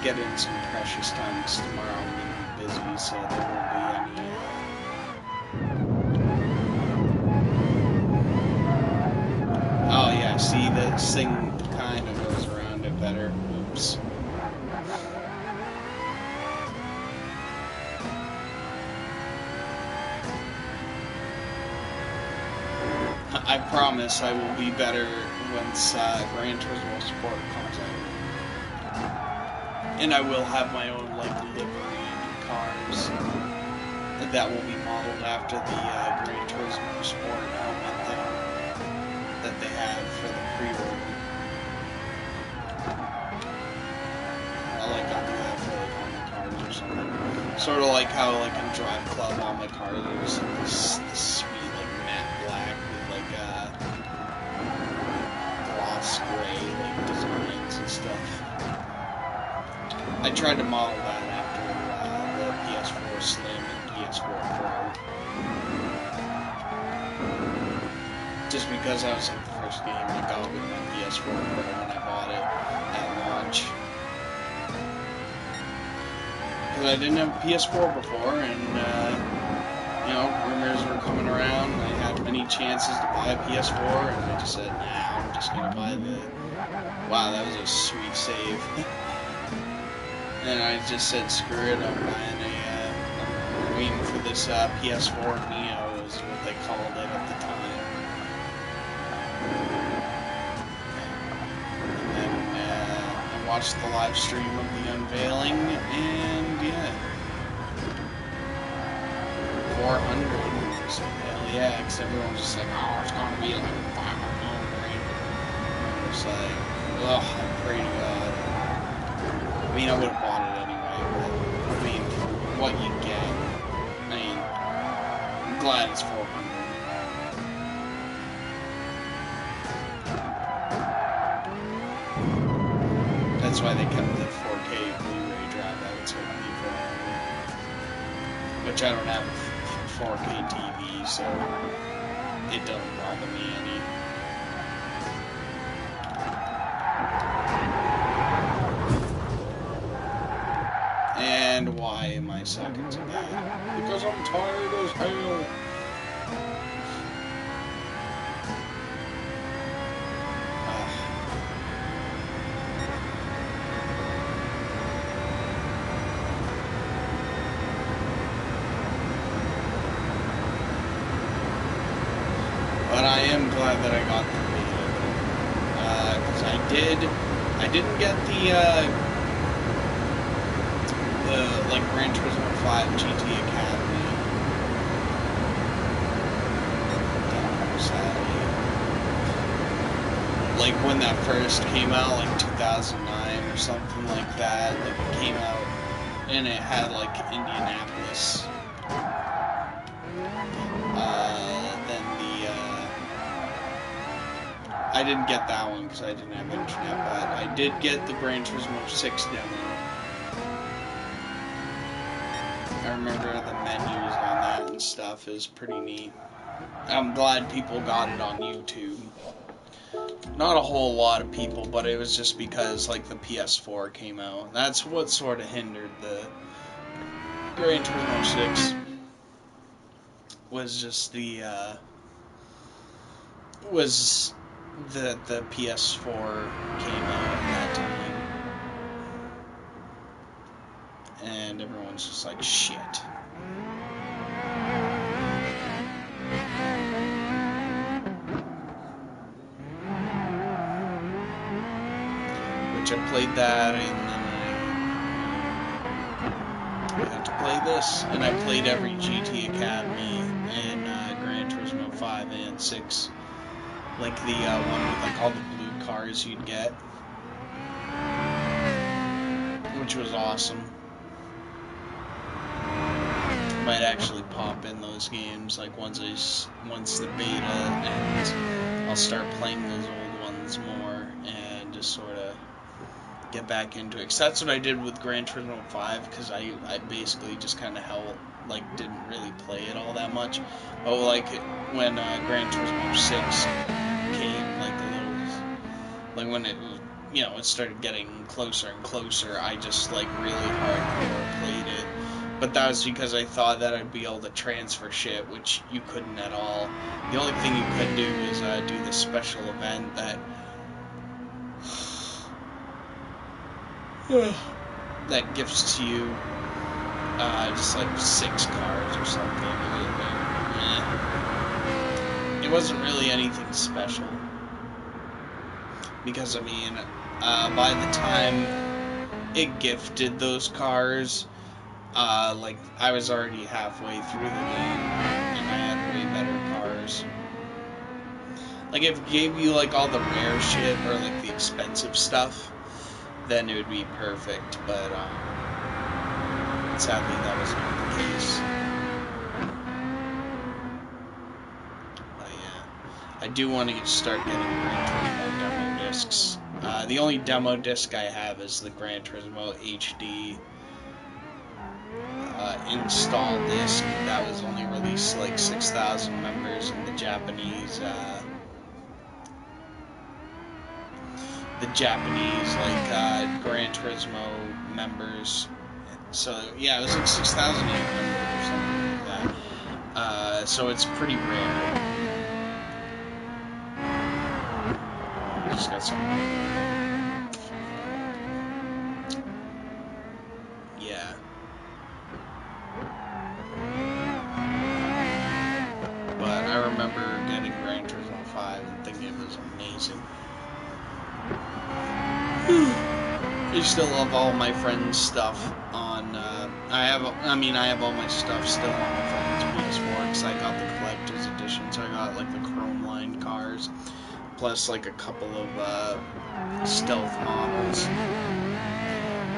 get in some precious time, because tomorrow I'm going to be busy, so there won't be any. Oh yeah, see, this thing kind of goes around it better. Oops. I promise I will be better once Gran Turismo Sport comes out. And I will have my own, like, liveried cars that will be modeled after the Gran Turismo Sport helmet thing that they have for the pre-order. Like, I'll do that for, like, all my cars or something. Sort of like how, like, in Drive Club, all my cars are just like this sweet, like, matte black with, like, gloss gray, like, designs and stuff. I tried to model that after the PS4 Slim and PS4 Pro. Just because I was like the first game I got with my PS4 Pro when I bought it at launch. Because I didn't have a PS4 before, and, you know, rumors were coming around. I had many chances to buy a PS4, and I just said, nah, I'm just gonna buy the... Wow, that was a sweet save. And I just said, screw it, I'm buying I'm waiting for this PS4 Neo, is what they called it at the time. And then I watched the live stream of the unveiling, and yeah. 400, so hell yeah, because everyone was just like, oh, it's gonna be like 500, right? I was like, ugh, I pray to God. I mean, I would have bought it anyway, but, I mean, for what you get, I mean, I'm glad it's 400. That's why they kept the 4K Blu-ray drive out so people, which I don't have a 4K TV, so it doesn't bother me any. And why am I second to that? Because I'm tired as hell. But I am glad that I got the beta. Because I didn't get the like, Gran Turismo 5 GT Academy. Sadly. Like, when that first came out, like, 2009 or something like that. Like, it came out, and it had, like, Indianapolis. I didn't get that one because I didn't have internet, but I did get the Gran Turismo 6 demo. I remember the menus on that and stuff is pretty neat. I'm glad people got it on YouTube. Not a whole lot of people, but it was just because, like, the PS4 came out. That's what sort of hindered the Gran Turismo 6. Was just the PS4 came out at that time, and everyone's just like, shit. Which I played that, and then I had to play this, and I played every GT Academy and Gran Turismo 5 and 6. Like the one with, like, all the blue cars you'd get, which was awesome. Might actually pop in those games, like, once the beta ends, I'll start playing those old ones more and just sort of get back into it. 'Cause that's what I did with Gran Turismo 5, because I basically just kind of didn't really play it all that much. Oh, like, when Gran Turismo 6 came, like, a little, like, when it was, you know, it started getting closer and closer, I just, like, really hardcore played it. But that was because I thought that I'd be able to transfer shit, which you couldn't at all. The only thing you could do is do the special event that gifts to you just like 6 cars or something. It it wasn't really anything special. Because, I mean, by the time it gifted those cars, like, I was already halfway through the game, and I had way better cars. Like, if it gave you, like, all the rare shit, or, like, the expensive stuff, then it would be perfect, but, sadly, that was not the case. But, yeah. I do want to start getting Gran Turismo demo discs. The only demo disc I have is the Gran Turismo HD install disc that was only released to, like, 6,000 members in the Japanese, like, Gran Turismo members. So, yeah, it was like 6,800 or something like that. So it's pretty rare. Just got some. Yeah. But I remember getting Gran Turismo 5 and thinking it was amazing. I still love all my friends' stuff on, I have all my stuff still on my friend's PS4 because I got the collector's edition, so I got, like, the chrome-lined cars, plus, like, a couple of, stealth models,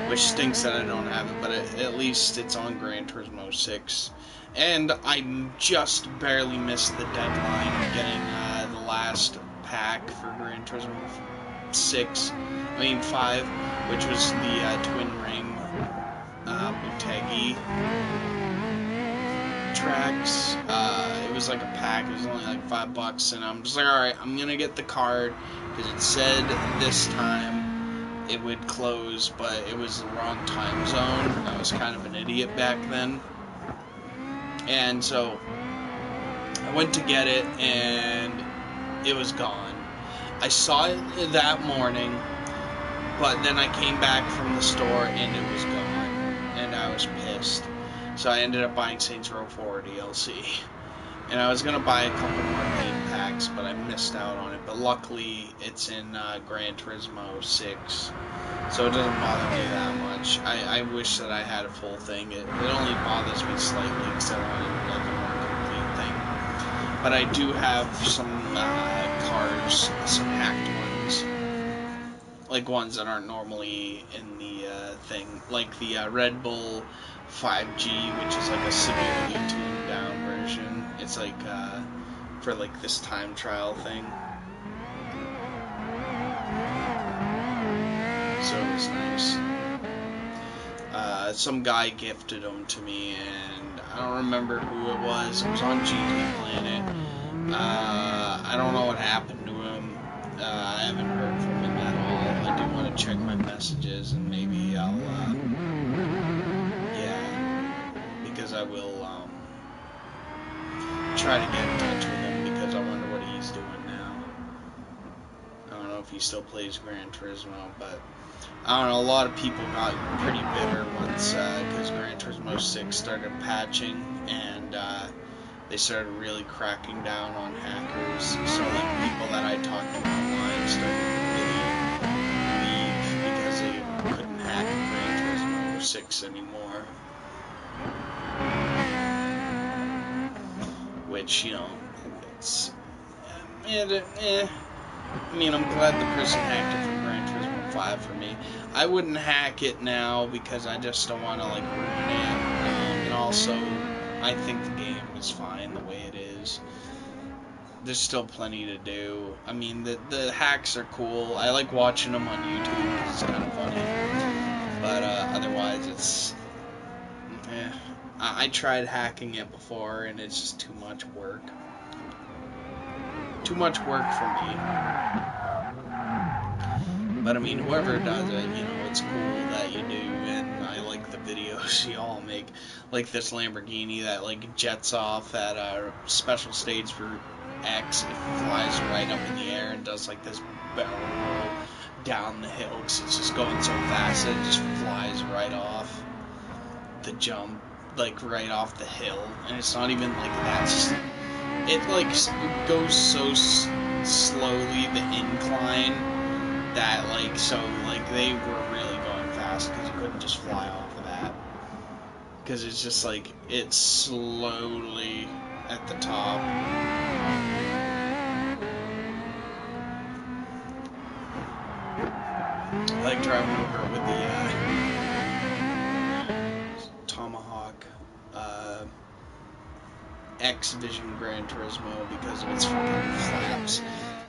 which stinks that I don't have it, but at least it's on Gran Turismo 6, and I just barely missed the deadline of getting, the last pack for Gran Turismo 5, which was the twin ring Motegi tracks. It was like a pack. It was only like $5, and I'm just like, alright, I'm gonna get the card because it said this time it would close, but it was the wrong time zone. I was kind of an idiot back then, and so I went to get it, and it was gone. I saw it that morning, but then I came back from the store and it was gone, and I was pissed. So I ended up buying Saints Row 4 DLC. And I was going to buy a couple more main packs, but I missed out on it. But luckily, it's in Gran Turismo 6, so it doesn't bother me that much. I wish that I had a full thing. It only bothers me slightly because I wanted like a more complete thing. But I do have some cars, some hacked ones. Like ones that aren't normally in the thing. Like the Red Bull 5G, which is like a severely tuned down version. It's like for like this time trial thing. So it was nice. Some guy gifted them to me, and I don't remember who it was. It was on GT Planet. I don't know what happened to him. I haven't heard from him at all. I do want to check my messages, and maybe I'll, yeah, because I will, try to get in touch with him, because I wonder what he's doing now. I don't know if he still plays Gran Turismo, but I don't know, a lot of people got pretty bitter once, because Gran Turismo 6 started patching, and, they started really cracking down on hackers, so, like, people that I talked to online started to really leave, because they couldn't hack Gran Turismo 6 anymore. Which, you know, it's, I mean, I'm glad the person hacked it for Gran Turismo 5 for me. I wouldn't hack it now because I just don't want to, like, ruin it. And also, I think the game is fine the way it is. There's still plenty to do. I mean, the hacks are cool. I like watching them on YouTube because it's kind of funny. But otherwise, it's... I tried hacking it before, and it's just too much work. Too much work for me. But I mean, whoever does it, you know, it's cool that you do, and I like the videos y'all make. Like this Lamborghini that, like, jets off at a special stage for X. It flies right up in the air and does, like, this barrel roll down the hill, because it's just going so fast that it just flies right off the jump. Like, right off the hill, and it's not even, like, it like goes so slowly, the incline, that like, so like they were really going fast because you couldn't just fly off of that, because it's just like it's slowly at the top. I like driving over it with the Tomahawk X Vision Gran Turismo because of its fucking flaps,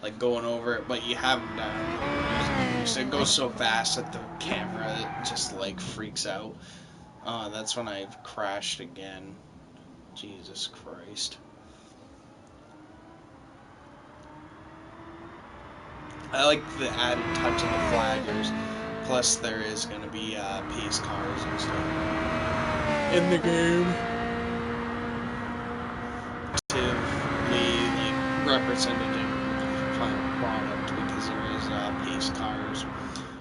like going over it, but you have them down. So it goes so fast that the camera just like freaks out. That's when I've crashed again. Jesus Christ. I like the added touch of the flaggers. Plus, there is going to be pace cars and stuff in the game. Like represented in the final product, because there is pace cars,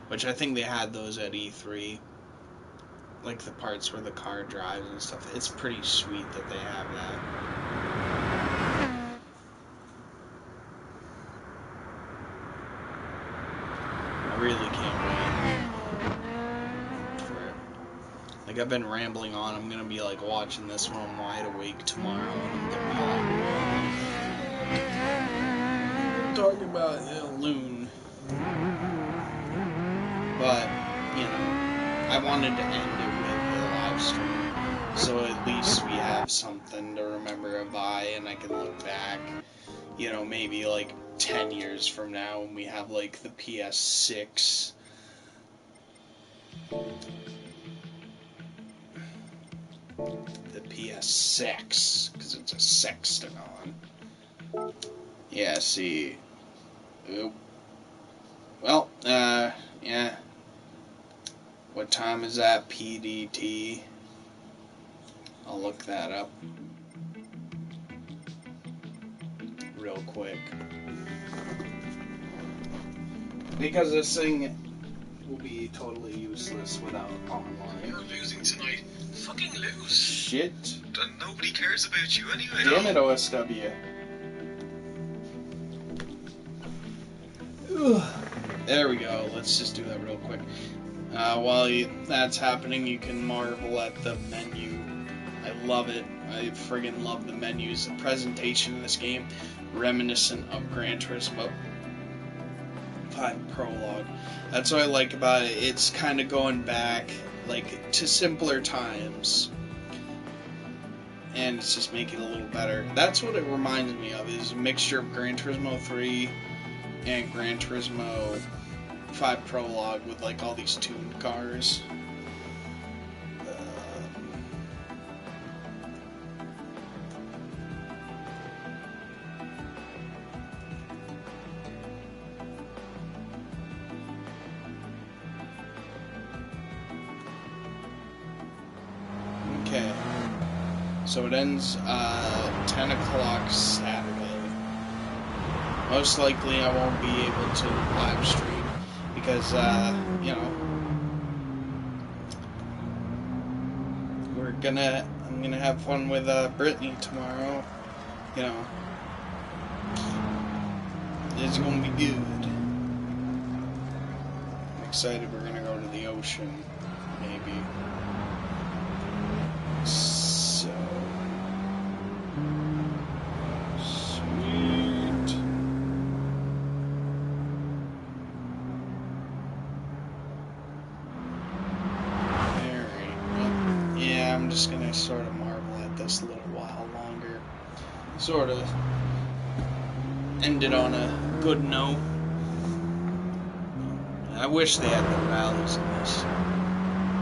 which I think they had those at E3. Like the parts where the car drives and stuff. It's pretty sweet that they have that. I really can't wait for it. Like, I've been rambling on. I'm gonna be like watching this when I'm wide awake tomorrow, and I'm gonna be like, talking about Loon. But, you know, I wanted to end it with a live stream, so at least we have something to remember by, and I can look back, you know, maybe like 10 years from now when we have like the PS6. The PS6, because it's a sextagon. Yeah, see. Oop. Well, yeah. What time is that, PDT? I'll look that up real quick. Because this thing will be totally useless without online. You're losing tonight. Fucking lose. Shit. Nobody cares about you anyway. Damn it, OSW. There we go. Let's just do that real quick. While that's happening, you can marvel at the menu. I love it. I friggin' love the menus. The presentation in this game, reminiscent of Gran Turismo 5 Prologue. That's what I like about it. It's kind of going back, like, to simpler times, and it's just making it a little better. That's what it reminds me of, is a mixture of Gran Turismo 3 and Gran Turismo 5 Prologue with like all these tuned cars. Okay, so it ends 10 o'clock Saturday. Most likely I won't be able to live stream because, you know, I'm gonna have fun with Brittany tomorrow. You know, it's gonna be good. I'm excited. We're gonna go to the ocean, maybe. So sweet. Yeah, I'm just gonna sort of marvel at this a little while longer. Sort of ended on a good note. I wish they had the rallies in this.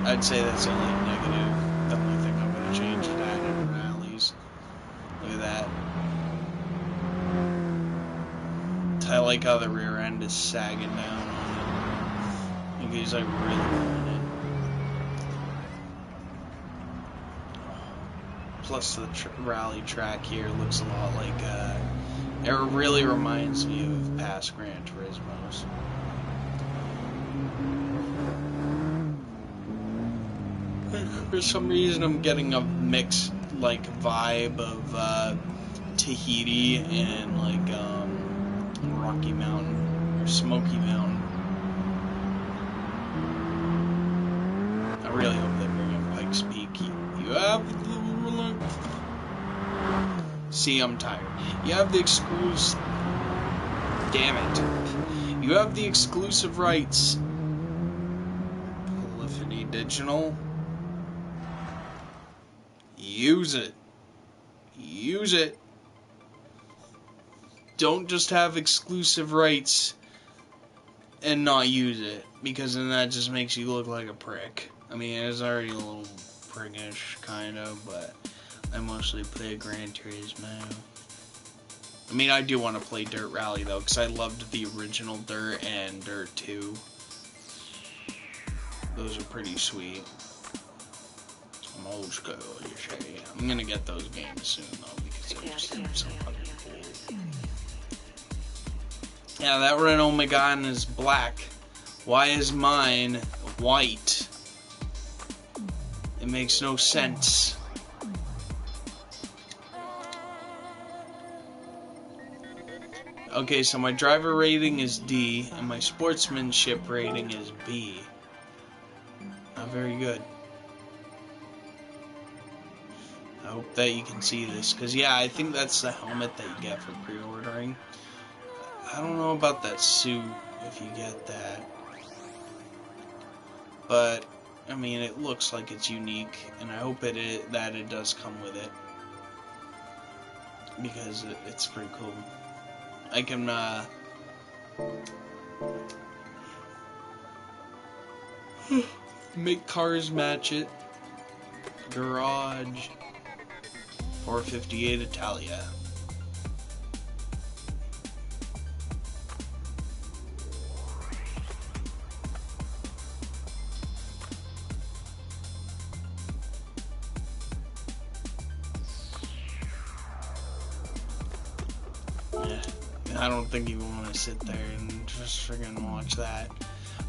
I'd say that's the only negative. The only thing I'm gonna change is added rallies. Look at that. I like how the rear end is sagging down on it. I think he's like really doing it. Plus the rally track here looks a lot like, it really reminds me of past Gran Turismos. For some reason I'm getting a mixed, like, vibe of, Tahiti and like Rocky Mountain or Smoky Mountain. I really hope they bring in Pikes Peak. You have see, I'm tired. You have the exclusive. Damn it! You have the exclusive rights. Polyphony Digital. Use it. Use it. Don't just have exclusive rights and not use it, because then that just makes you look like a prick. I mean, it's already a little priggish, kind of, but I mostly play Gran Turismo. I mean, I do want to play Dirt Rally, though, because I loved the original Dirt and Dirt 2. Those are pretty sweet. I'm old school, you say. I'm gonna get those games soon, though, because they're just so fucking cool. Yeah, that Renault Megane is black. Why is mine white? It makes no sense. Okay, so my driver rating is D, and my sportsmanship rating is B. Not very good. I hope that you can see this, because yeah, I think that's the helmet that you get for pre-ordering. I don't know about that suit, if you get that. But, I mean, it looks like it's unique, and I hope that it does come with it. Because it's pretty cool. I can, make cars match it. Garage. 458 Italia. I don't think you want to sit there and just friggin' watch that.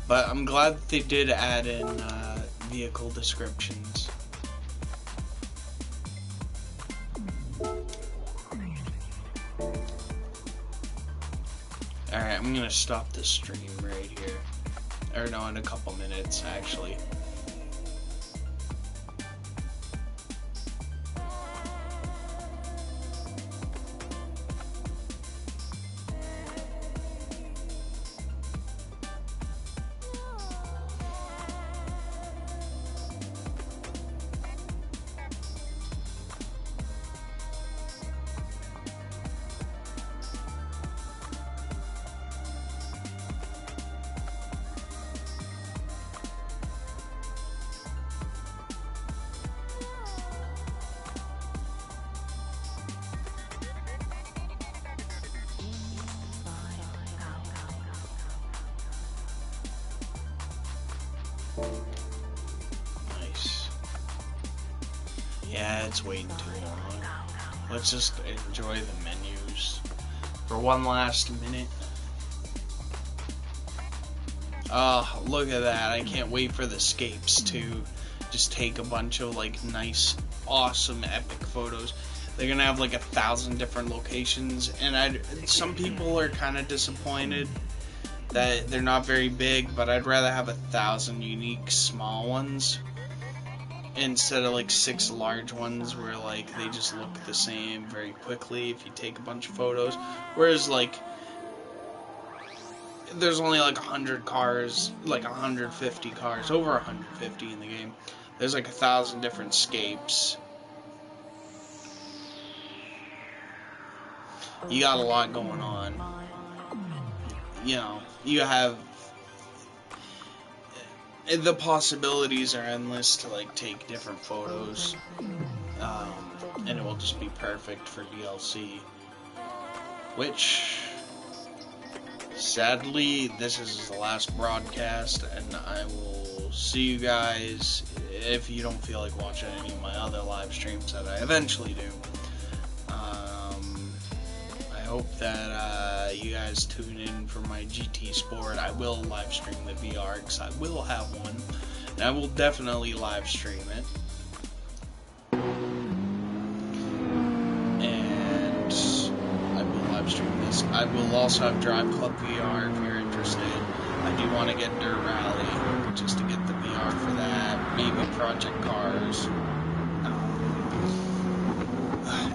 But I'm glad that they did add in vehicle descriptions. Alright, I'm gonna stop the stream right here. Or no, in a couple minutes, actually. Nice. Yeah, it's waiting too long. Let's just enjoy the menus for one last minute. Oh, look at that. I can't wait for the scapes to just take a bunch of like nice, awesome, epic photos. They're gonna have like 1,000 different locations, and some people are kind of disappointed that they're not very big, but I'd rather have 1,000 unique small ones instead of like 6 large ones where like they just look the same very quickly if you take a bunch of photos. Whereas like there's only like 100 cars, like 150 cars, over 150 in the game. There's like 1,000 different scapes. You got a lot going on. You know, you have the possibilities are endless to like take different photos, and it will just be perfect for DLC. Which, sadly, this is the last broadcast, and I will see you guys if you don't feel like watching any of my other live streams that I eventually do. I hope that you guys tune in for my GT Sport. I will live stream the VR because I will have one, and I will definitely live stream it. And because I will also have Drive Club VR if you're interested. I do want to get Dirt Rally just to get the VR for that. Maybe Project Cars.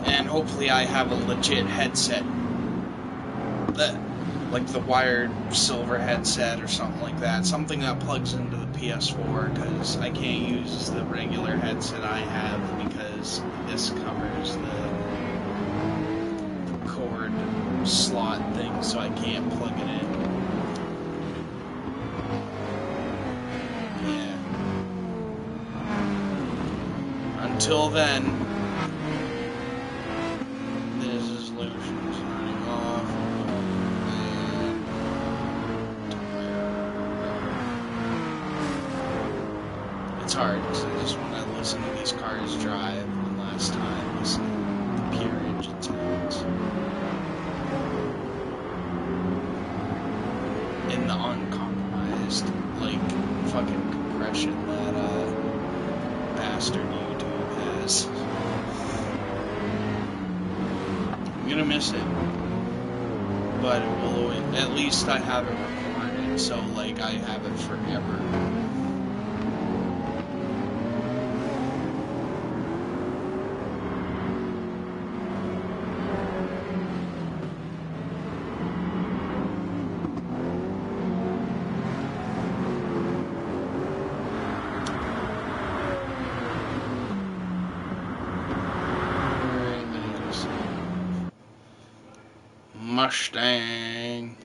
And hopefully I have a legit headset. Like the wired silver headset or something like that. Something that plugs into the PS4, because I can't use the regular headset I have because this covers the cord slot thing, so I can't plug it in. Yeah. Until then, this is Lucian's running off. It's hard because I just want to listen to these cars drive one last time, listen to the pure engine sounds. In the uncompromised, like, fucking compression that, bastard YouTube has. I'm gonna miss it. But it will, at least I have it recorded, so, like, I have it forever. Mustang.